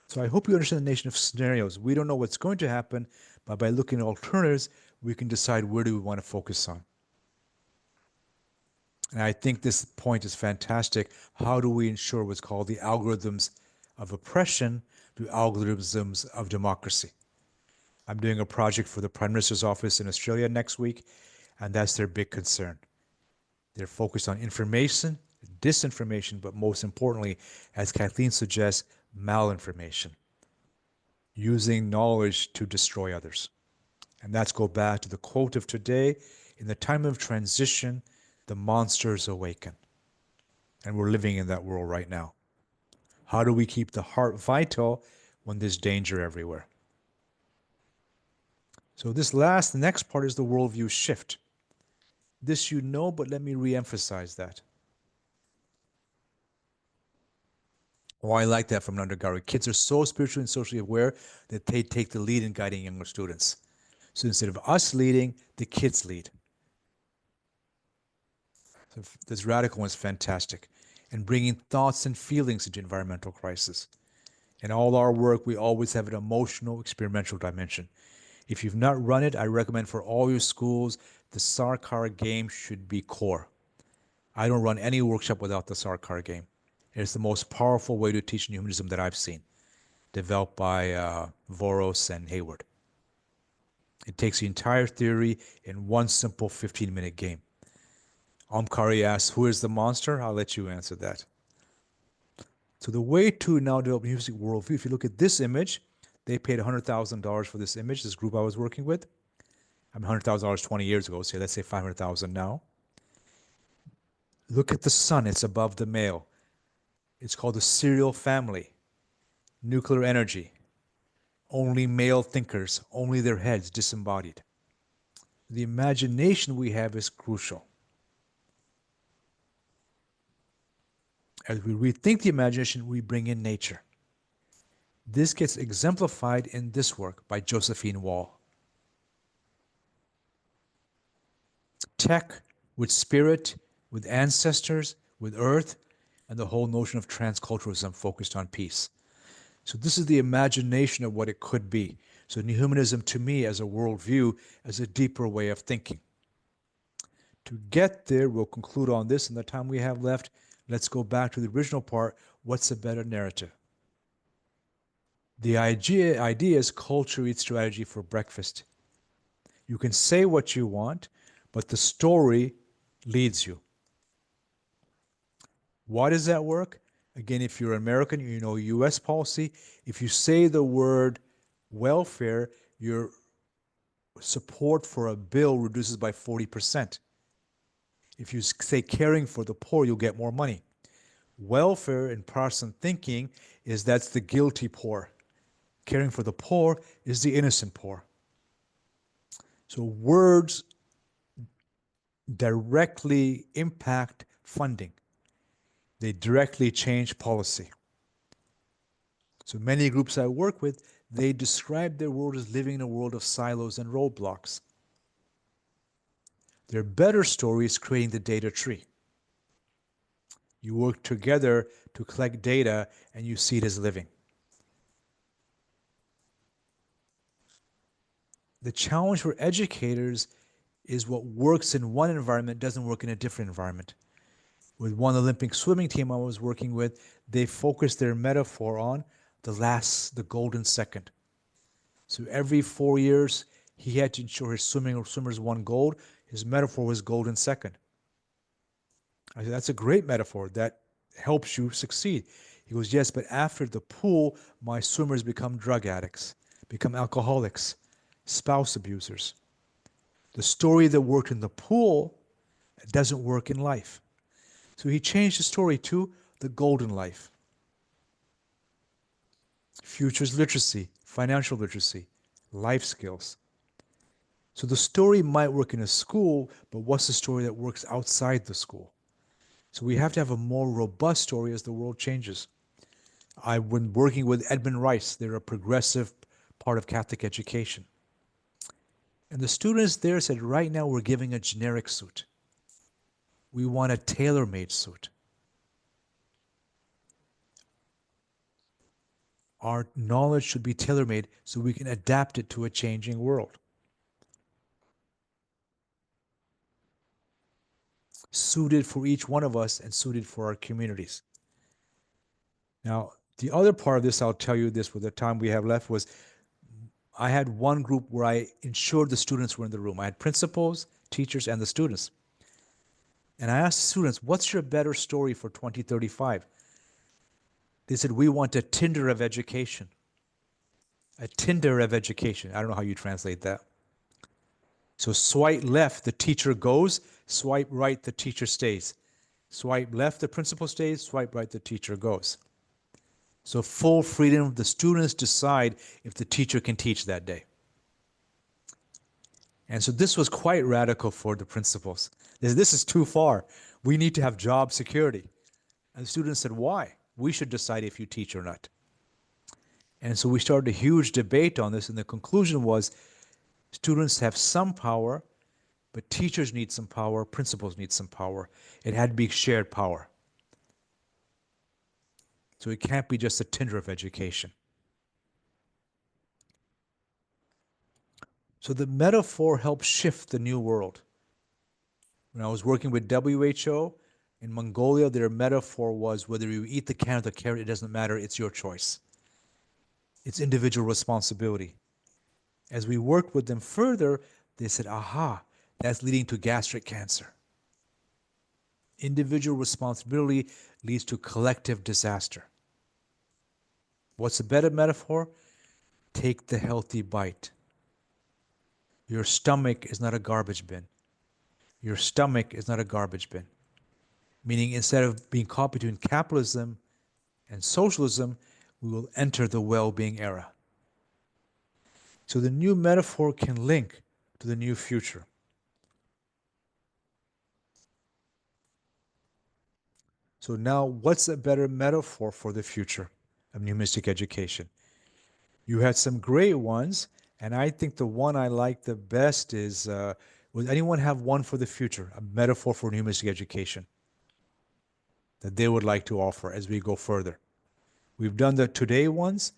So I hope you understand the nation of scenarios. We don't know what's going to happen, but by looking at alternatives, we can decide where do we want to focus on. And I think this point is fantastic. How do we ensure what's called the algorithms of oppression to algorithms of democracy? I'm doing a project for the Prime Minister's office in Australia next week, and that's their big concern. They're focused on information, disinformation, but most importantly, as Kathleen suggests, malinformation, using knowledge to destroy others. And that's go back to the quote of today, in the time of transition, the monsters awaken. And we're living in that world right now. How do we keep the heart vital when there's danger everywhere? So the next part is the worldview shift. This you know, but let me re-emphasize that. Oh, I like that from an undergraduate. Kids are so spiritually and socially aware that they take the lead in guiding younger students. So instead of us leading, the kids lead. So this radical one is fantastic. And bringing thoughts and feelings into environmental crisis. In all our work, we always have an emotional, experimental dimension. If you've not run it, I recommend for all your schools, the Sarkar game should be core. I don't run any workshop without the Sarkar game. It's the most powerful way to teach humanism that I've seen, developed by Voros and Hayward. It takes the entire theory in one simple 15-minute game. Omkari asks, who is the monster? I'll let you answer that. So the way to now develop a humanistic worldview, if you look at this image, they paid $100,000 for this image, this group I was working with. I mean, $100,000 20 years ago, so let's say $500,000 now. Look at the sun, it's above the male. It's called the serial family, nuclear energy, only male thinkers, only their heads disembodied. The imagination we have is crucial. As we rethink the imagination, we bring in nature. This gets exemplified in this work by Josephine Wall. Tech with spirit, with ancestors, with earth, and the whole notion of transculturalism focused on peace. So this is the imagination of what it could be. So New Humanism, to me, as a worldview, as a deeper way of thinking. To get there, we'll conclude on this in the time we have left. Let's go back to the original part. What's a better narrative? The idea is culture eats strategy for breakfast. You can say what you want, but the story leads you. Why does that work? Again, if you're American, you know US policy. If you say the word welfare, your support for a bill reduces by 40%. If you say caring for the poor, you'll get more money. Welfare in Protestant thinking is that's the guilty poor. Caring for the poor is the innocent poor. So words directly impact funding. They directly change policy. So many groups I work with, they describe their world as living in a world of silos and roadblocks. Their better story is creating the data tree. You work together to collect data and you see it as living. The challenge for educators is what works in one environment doesn't work in a different environment. With one Olympic swimming team I was working with, they focused their metaphor on the golden second. So every 4 years, he had to ensure his swimmers won gold. His metaphor was golden second. I said, that's a great metaphor. That helps you succeed. He goes, yes, but after the pool, my swimmers become drug addicts, become alcoholics, spouse abusers. The story that worked in the pool doesn't work in life. So he changed the story to the golden life. Futures literacy, financial literacy, life skills. So the story might work in a school, but what's the story that works outside the school? So we have to have a more robust story as the world changes. I've been working with Edmund Rice. They're a progressive part of Catholic education. And the students there said, right now we're giving a generic suit. We want a tailor-made suit. Our knowledge should be tailor-made so we can adapt it to a changing world. suited for each one of us and suited for our communities. Now, the other part of this, I'll tell you this with the time we have left, was I had one group where I ensured the students were in the room. I had principals, teachers, and the students. And I asked the students, what's your better story for 2035? They said, we want a Tinder of education. A Tinder of education. I don't know how you translate that. So swipe left, the teacher goes. Swipe right, the teacher stays. Swipe left, the principal stays. Swipe right, the teacher goes. So full freedom, the students decide if the teacher can teach that day. And so this was quite radical for the principals. They said, this is too far. We need to have job security. And the students said, why? We should decide if you teach or not. And so we started a huge debate on this, and the conclusion was students have some power, but teachers need some power, principals need some power. It had to be shared power. So it can't be just a Tinder of education. So the metaphor helped shift the new world. When I was working with WHO in Mongolia, their metaphor was whether you eat the can or the carrot, it doesn't matter, it's your choice. It's individual responsibility. As we worked with them further, they said, aha, that's leading to gastric cancer. Individual responsibility leads to collective disaster. What's a better metaphor? Take the healthy bite. Your stomach is not a garbage bin. Your stomach is not a garbage bin. Meaning instead of being caught between capitalism and socialism, we will enter the well-being era. So the new metaphor can link to the new future. So now, what's a better metaphor for the future of humanistic education? You had some great ones, and I think the one I like the best is, would anyone have one for the future, a metaphor for humanistic education that they would like to offer as we go further? We've done the today ones,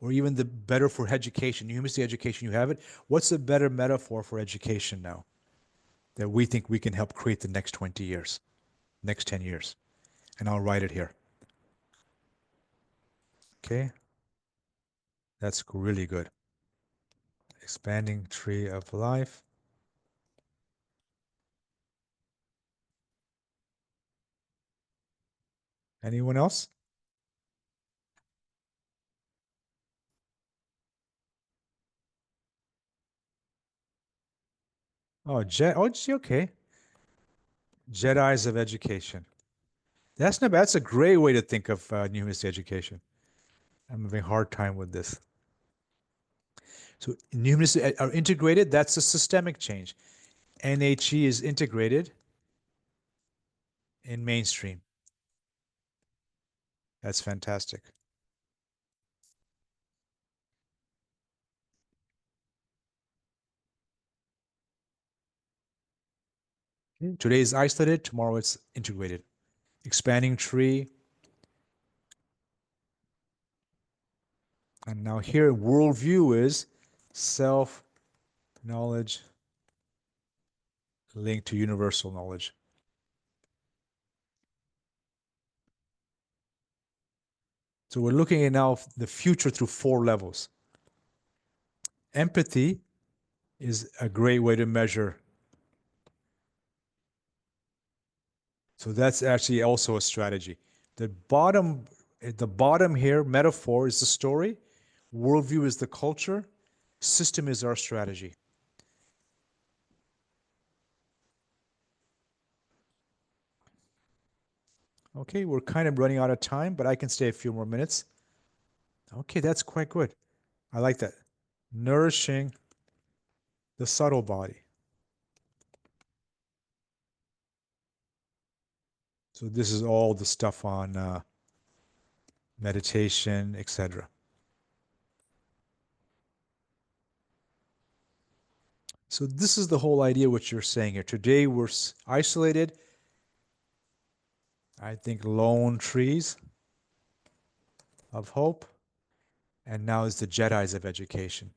or even the better for education, humanistic education, you have it. What's a better metaphor for education now that we think we can help create the next 20 years, next 10 years? And I'll write it here. Okay? That's really good. Expanding tree of life. Anyone else? Oh, okay. Jedis of education. That's not bad. That's a great way to think of humanistic education. I'm having a hard time with this. So humanistic are integrated. That's a systemic change. NHE is integrated in mainstream. That's fantastic. Today is isolated. Tomorrow it's integrated. Expanding tree. And now here, worldview is self-knowledge linked to universal knowledge. So we're looking at now the future through 4 levels. Empathy is a great way to measure. So that's actually also a strategy. The bottom here, metaphor is the story, worldview is the culture, system is our strategy. Okay, we're kind of running out of time, but I can stay a few more minutes. Okay, that's quite good. I like that. Nourishing the subtle body. So this is all the stuff on meditation, etc. So this is the whole idea what you're saying here. Today we're isolated. I think lone trees of hope. And now is the Jedis of education.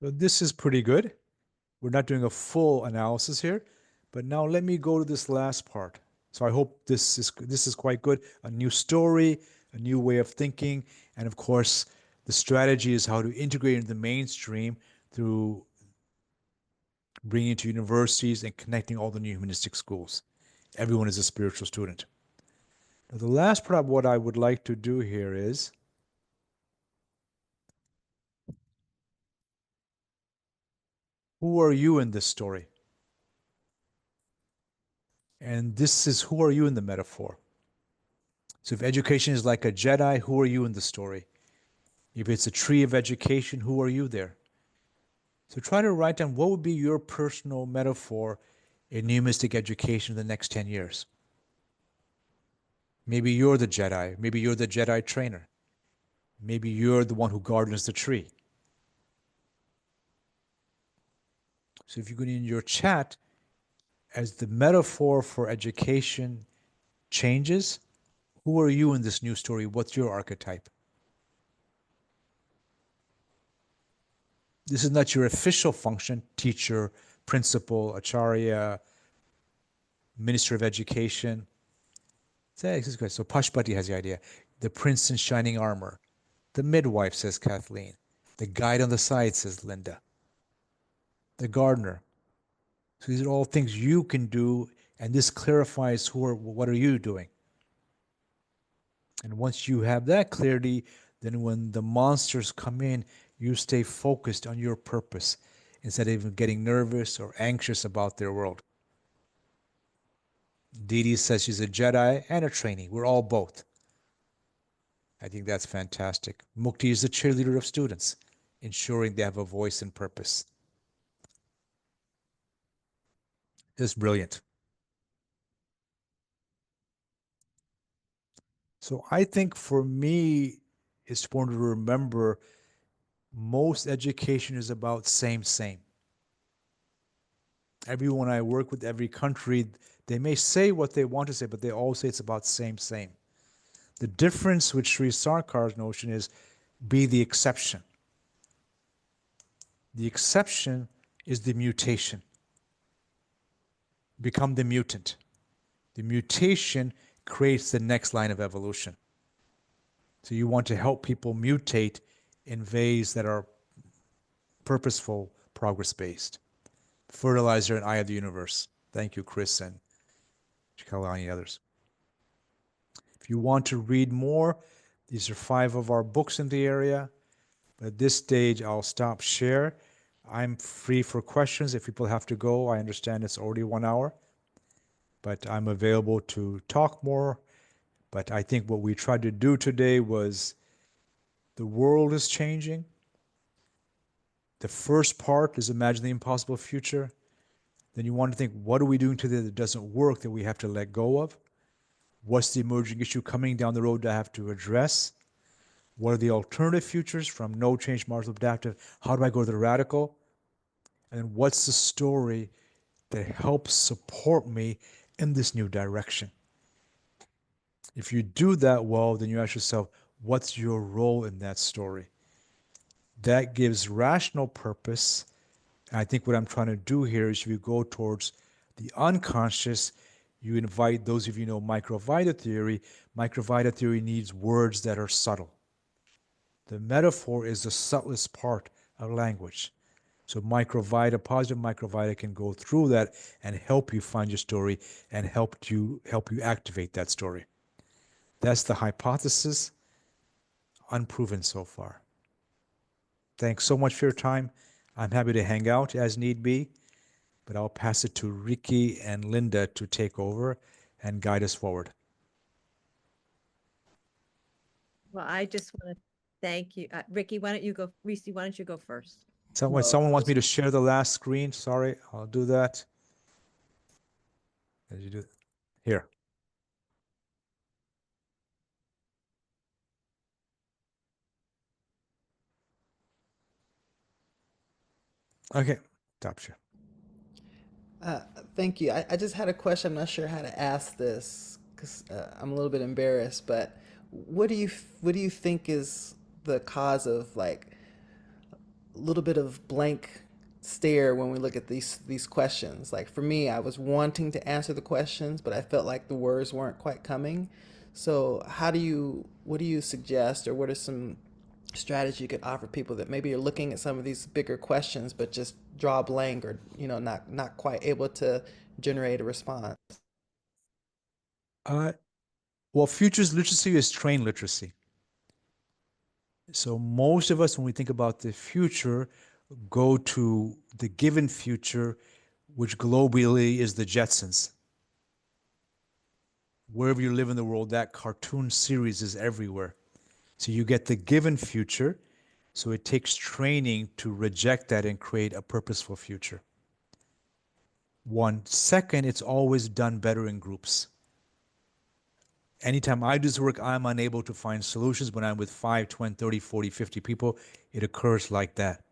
So this is pretty good. We're not doing a full analysis here, but now let me go to this last part. So I hope this is quite good. A new story, a new way of thinking, and of course, the strategy is how to integrate into the mainstream through bringing it to universities and connecting all the new humanistic schools. Everyone is a spiritual student. Now, the last part of what I would like to do here is who are you in this story? And this is who are you in the metaphor? So if education is like a Jedi, who are you in the story? If it's a tree of education, who are you there? So try to write down what would be your personal metaphor in humanistic education in the next 10 years. Maybe you're the Jedi. Maybe you're the Jedi trainer. Maybe you're the one who gardens the tree. So if you go in your chat, as the metaphor for education changes, who are you in this new story? What's your archetype? This is not your official function, teacher, principal, acharya, minister of education. So Pashpati has the idea. The prince in shining armor. The midwife, says Kathleen. The guide on the side, says Linda. The gardener. So these are all things you can do, and this clarifies what are you doing. And once you have that clarity, then when the monsters come in, you stay focused on your purpose instead of even getting nervous or anxious about their world. Dee Dee says she's a Jedi and a trainee. We're all both. I think that's fantastic. Mukti is the cheerleader of students, ensuring they have a voice and purpose. It's brilliant. So I think for me, it's important to remember most education is about same. Everyone I work with, every country, they may say what they want to say, but they all say it's about same. The difference with Sri Sarkar's notion is be the exception. The exception is the mutation. Become the mutant. The mutation creates the next line of evolution. So you want to help people mutate in ways that are purposeful, progress-based. Fertilizer and eye of the universe. Thank you, Chris and Chikalani and others. If you want to read more, these are 5 of our books in the area. But at this stage, I'll stop share. I'm free for questions. If people have to go, I understand it's already 1 hour. But I'm available to talk more. But I think what we tried to do today was the world is changing. The first part is imagine the impossible future. Then you want to think, what are we doing today that doesn't work that we have to let go of? What's the emerging issue coming down the road that I have to address? What are the alternative futures from no change, marginal, adaptive? How do I go to the radical? And then what's the story that helps support me in this new direction? If you do that well, then you ask yourself, what's your role in that story? That gives rational purpose. And I think what I'm trying to do here is if you go towards the unconscious, you invite those of you who know microvita theory. Microvita theory needs words that are subtle. The metaphor is the subtlest part of language. So microvita, positive microvita can go through that and help you find your story and help you activate that story. That's the hypothesis, unproven so far. Thanks so much for your time. I'm happy to hang out as need be, but I'll pass it to Ricky and Linda to take over and guide us forward. Well, I just want to thank you. Ricky, why don't you go? Reese, why don't you go first? Someone wants me to share the last screen. Sorry, I'll do that. Did you do it? Here. Okay, stop share. Thank you. I just had a question. I'm not sure how to ask this because I'm a little bit embarrassed. But what do you think is the cause of like little bit of blank stare when we look at these questions. Like for me, I was wanting to answer the questions, but I felt like the words weren't quite coming. So what do you suggest, or what are some strategy you could offer people that maybe are looking at some of these bigger questions but just draw a blank, or not quite able to generate a response? Uh, well, futures literacy is trained literacy. So most of us, when we think about the future, go to the given future, which globally is the Jetsons. Wherever you live in the world, that cartoon series is everywhere. So you get the given future. So it takes training to reject that and create a purposeful future. One. Second, it's always done better in groups. Anytime I do this work, I'm unable to find solutions. When I'm with 5, 20, 30, 40, 50 people, it occurs like that.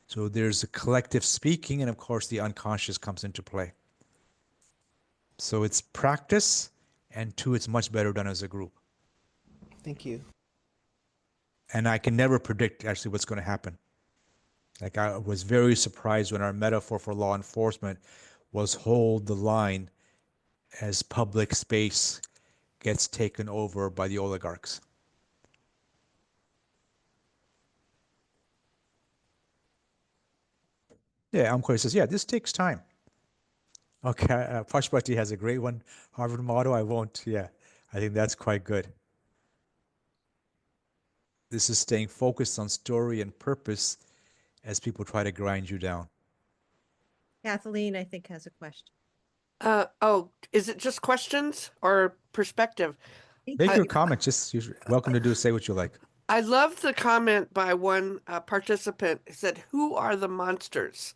So there's a collective speaking, and of course the unconscious comes into play. So it's practice, and two, it's much better done as a group. Thank you. And I can never predict actually what's going to happen. Like I was very surprised when our metaphor for law enforcement was hold the line as public space gets taken over by the oligarchs. Yeah, Amkori says, yeah, this takes time. Okay, Pashpati has a great one, Harvard motto. I won't, yeah, I think that's quite good. This is staying focused on story and purpose as people try to grind you down. Kathleen, I think, has a question. Oh, is it just questions or perspective? Make your comment, just welcome to say what you like. I love the comment by one participant who said, "Who are the monsters?"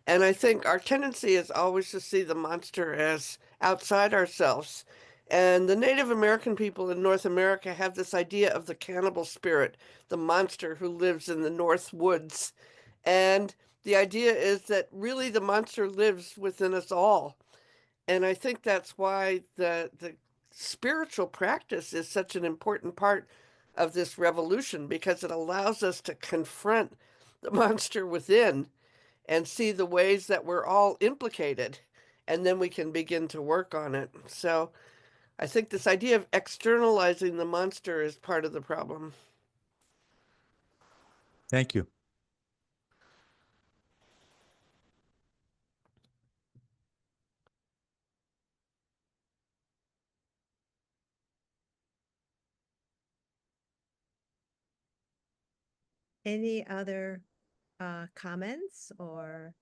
And I think our tendency is always to see the monster as outside ourselves. And the Native American people in North America have this idea of the cannibal spirit, the monster who lives in the North Woods. And the idea is that really the monster lives within us all. And I think that's why the spiritual practice is such an important part of this revolution, because it allows us to confront the monster within and see the ways that we're all implicated, and then we can begin to work on it. So I think this idea of externalizing the monster is part of the problem. Thank you. Any other comments, or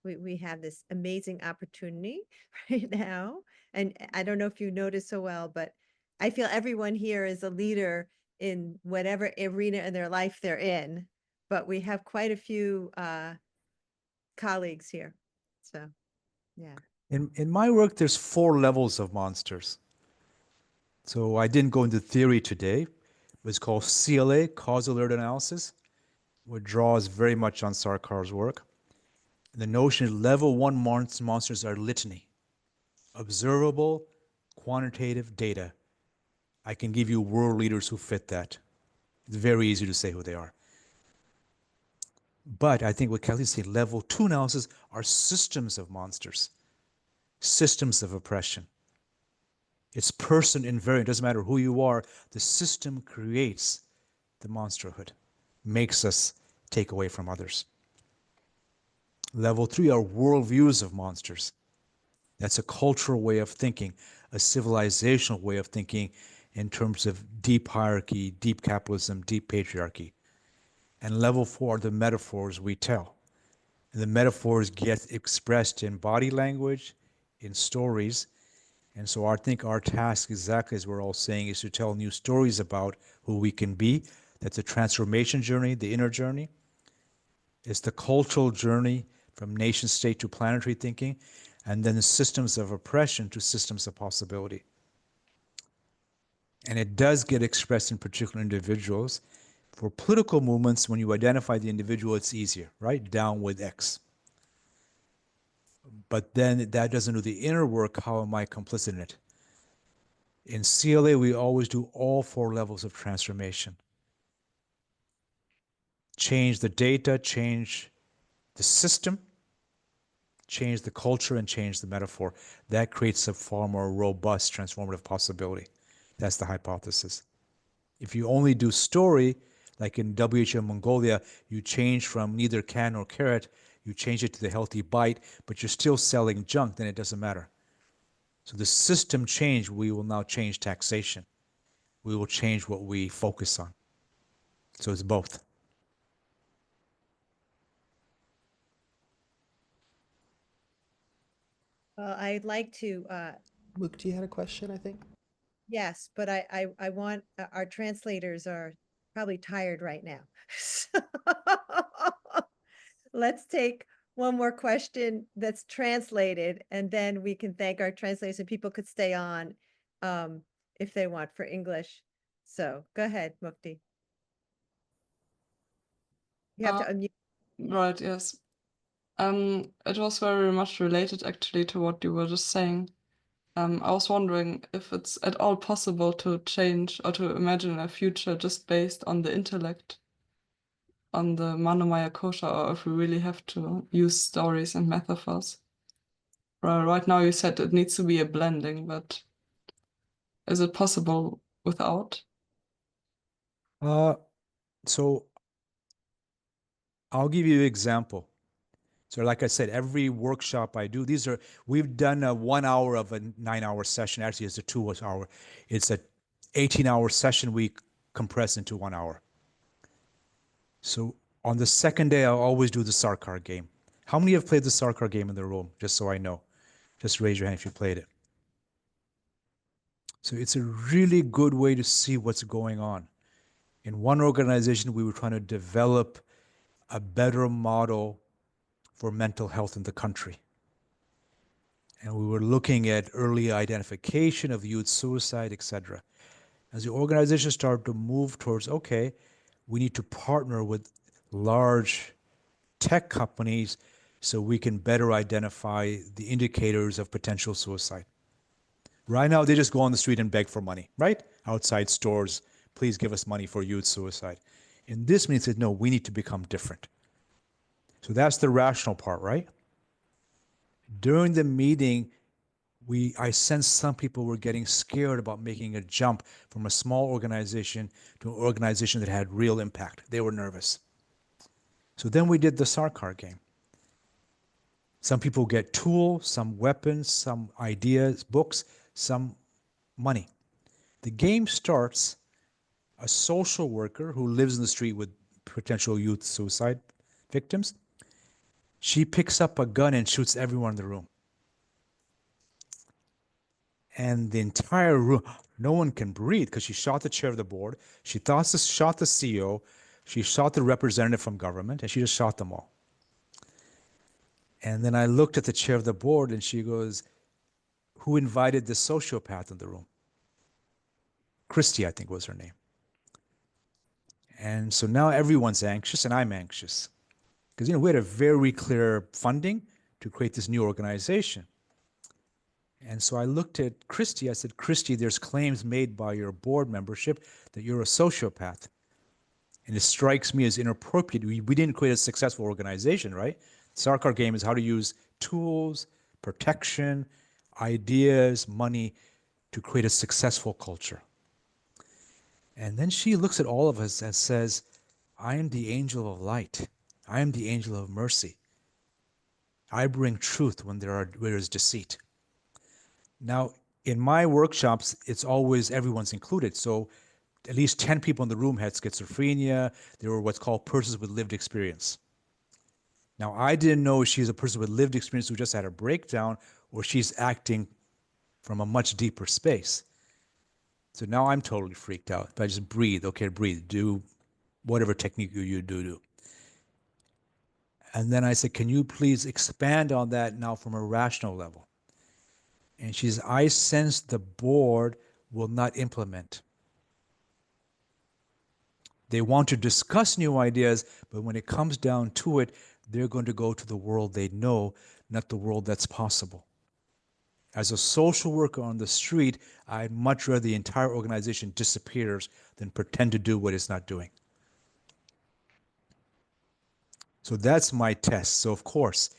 we have this amazing opportunity right now. And I don't know if you noticed so well, but I feel everyone here is a leader in whatever arena in their life they're in. But we have quite a few colleagues here. So, yeah. In my work, there's 4 levels of monsters. So I didn't go into theory today. It's called CLA, Causal Alert Analysis, which draws very much on Sarkar's work. The notion is level 1 monsters are litany, observable, quantitative data. I can give you world leaders who fit that. It's very easy to say who they are. But I think what Kelly said, level 2 analysis are systems of monsters, systems of oppression. It's person invariant. It doesn't matter who you are. The system creates the monsterhood, makes us take away from others. Level 3 are worldviews of monsters. That's a cultural way of thinking, a civilizational way of thinking in terms of deep hierarchy, deep capitalism, deep patriarchy. And level 4 are the metaphors we tell. And the metaphors get expressed in body language, in stories. And so I think our task, exactly as we're all saying, is to tell new stories about who we can be. That's a transformation journey, the inner journey. It's the cultural journey from nation state to planetary thinking, and then the systems of oppression to systems of possibility. And it does get expressed in particular individuals. For political movements, when you identify the individual, it's easier, right? Down with X. But then that doesn't do the inner work. How am I complicit in it? In CLA, we always do all 4 levels of transformation. change the data, change the system, change the culture, and change the metaphor. That creates a far more robust transformative possibility. That's the hypothesis. If you only do story, like in WHM Mongolia, you change from neither can nor carrot, you change it to the healthy bite, but you're still selling junk, then it doesn't matter. So the system change, we will now change taxation. We will change what we focus on. So it's both. Well, I'd like to, Mukti had a question, I think. yes, but I want, our translators are probably tired right now. So let's take one more question that's translated, and then we can thank our translators, and people could stay on if they want for English. So go ahead, Mukti. You have to unmute. Right, yes. It was very much related actually to what you were just saying. I was wondering if it's at all possible to change or to imagine a future just based on the intellect, on the Manomaya kosha, or if we really have to use stories and metaphors. Right now you said it needs to be a blending, but is it possible without? So I'll give you an example. So like I said, every workshop I do, we've done a 1 hour of a 9-hour session. Actually, it's a 2 hour. It's a 18-hour session we compress into 1 hour. So on the second day, I'll always do the Sarkar game. How many have played the Sarkar game in the room? Just so I know. Just raise your hand if you played it. So it's a really good way to see what's going on. In one organization, we were trying to develop a better model for mental health in the country. And we were looking at early identification of youth suicide, etc. As the organization started to move towards, okay, we need to partner with large tech companies so we can better identify the indicators of potential suicide. Right now, they just go on the street and beg for money, right? Outside stores, please give us money for youth suicide. In this means that, no, we need to become different. So that's the rational part, right? During the meeting, I sensed some people were getting scared about making a jump from a small organization to an organization that had real impact. They were nervous. So then we did the Sarkar game. Some people get tools, some weapons, some ideas, books, some money. The game starts, a social worker who lives in the street with potential youth suicide victims, she picks up a gun and shoots everyone in the room. And the entire room, no one can breathe because she shot the chair of the board, she shot the CEO, she shot the representative from government, and she just shot them all. And then I looked at the chair of the board and she goes, who invited the sociopath in the room? Christy, I think was her name. And so now everyone's anxious and I'm anxious. Because we had a very clear funding to create this new organization. And so I looked at Christy, I said, Christy, there's claims made by your board membership that you're a sociopath. And it strikes me as inappropriate. We didn't create a successful organization, right? Sarkar game is how to use tools, protection, ideas, money to create a successful culture. And then she looks at all of us and says, I am the angel of light. I am the angel of mercy. I bring truth when there is deceit. Now, in my workshops, it's always everyone's included. So at least 10 people in the room had schizophrenia. They were what's called persons with lived experience. Now, I didn't know if she's a person with lived experience who just had a breakdown or she's acting from a much deeper space. So now I'm totally freaked out. But I just breathe. Okay, breathe. Do whatever technique you do. And then I said, can you please expand on that now from a rational level? And she says, I sense the board will not implement. They want to discuss new ideas, but when it comes down to it, they're going to go to the world they know, not the world that's possible. As a social worker on the street, I'd much rather the entire organization disappears than pretend to do what it's not doing. So that's my test. So of course,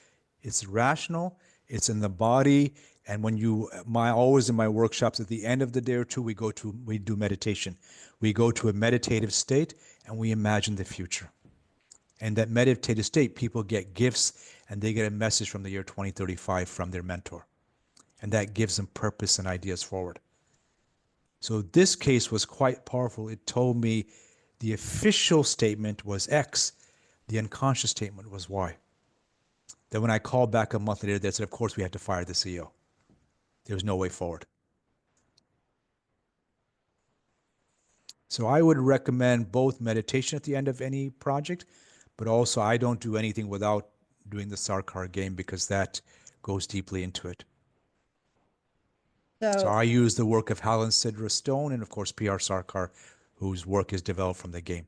it's rational, it's in the body, and when you always in my workshops at the end of the day or two, we do meditation. We go to a meditative state and we imagine the future. And that meditative state, people get gifts and they get a message from the year 2035 from their mentor. And that gives them purpose and ideas forward. So this case was quite powerful. It told me the official statement was X, the unconscious statement was Y. Then when I called back a month later, they said, of course, we had to fire the CEO. There was no way forward. So I would recommend both meditation at the end of any project, but also I don't do anything without doing the Sarkar game because that goes deeply into it. So So, I use the work of Helen Sidra Stone and of course P.R. Sarkar, whose work is developed from the game.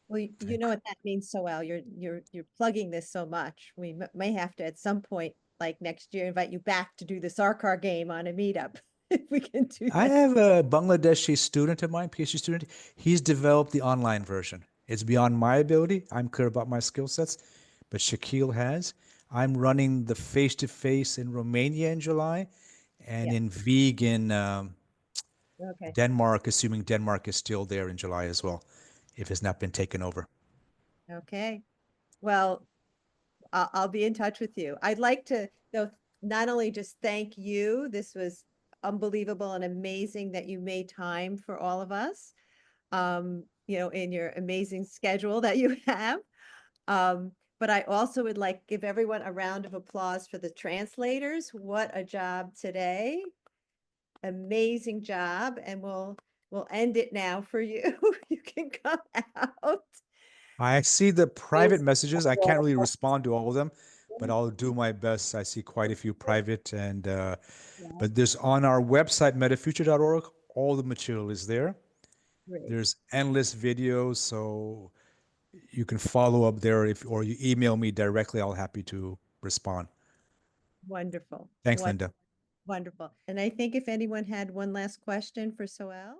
well, you know what that means so well. You're plugging this so much. We may have to at some point, like next year, invite you back to do the Sarkar game on a meetup if we can do I that. have a Bangladeshi student of mine, PhD student. He's developed the online version. It's beyond my ability. I'm clear about my skill sets, but Shaquille has. I'm running the face-to-face in Romania in July and Yeah. in Vieg in Okay. Denmark, assuming Denmark is still there in July as well, if it's not been taken over. Okay. Well, I'll be in touch with you. I'd like to, though, not only just thank you, this was unbelievable and amazing that you made time for all of us, in your amazing schedule that you have. But I also would like give everyone a round of applause for the translators. What a job today. Amazing job. And we'll end it now for you. You can come out. I see the private messages. I can't really respond to all of them, but I'll do my best. I see quite a few private but there's on our website, metafuture.org, all the material is there. Great. There's endless videos, so you can follow up there or you email me directly. I'll happy to respond. Wonderful. Thanks, Linda. Wonderful. And I think if anyone had one last question for Sohail.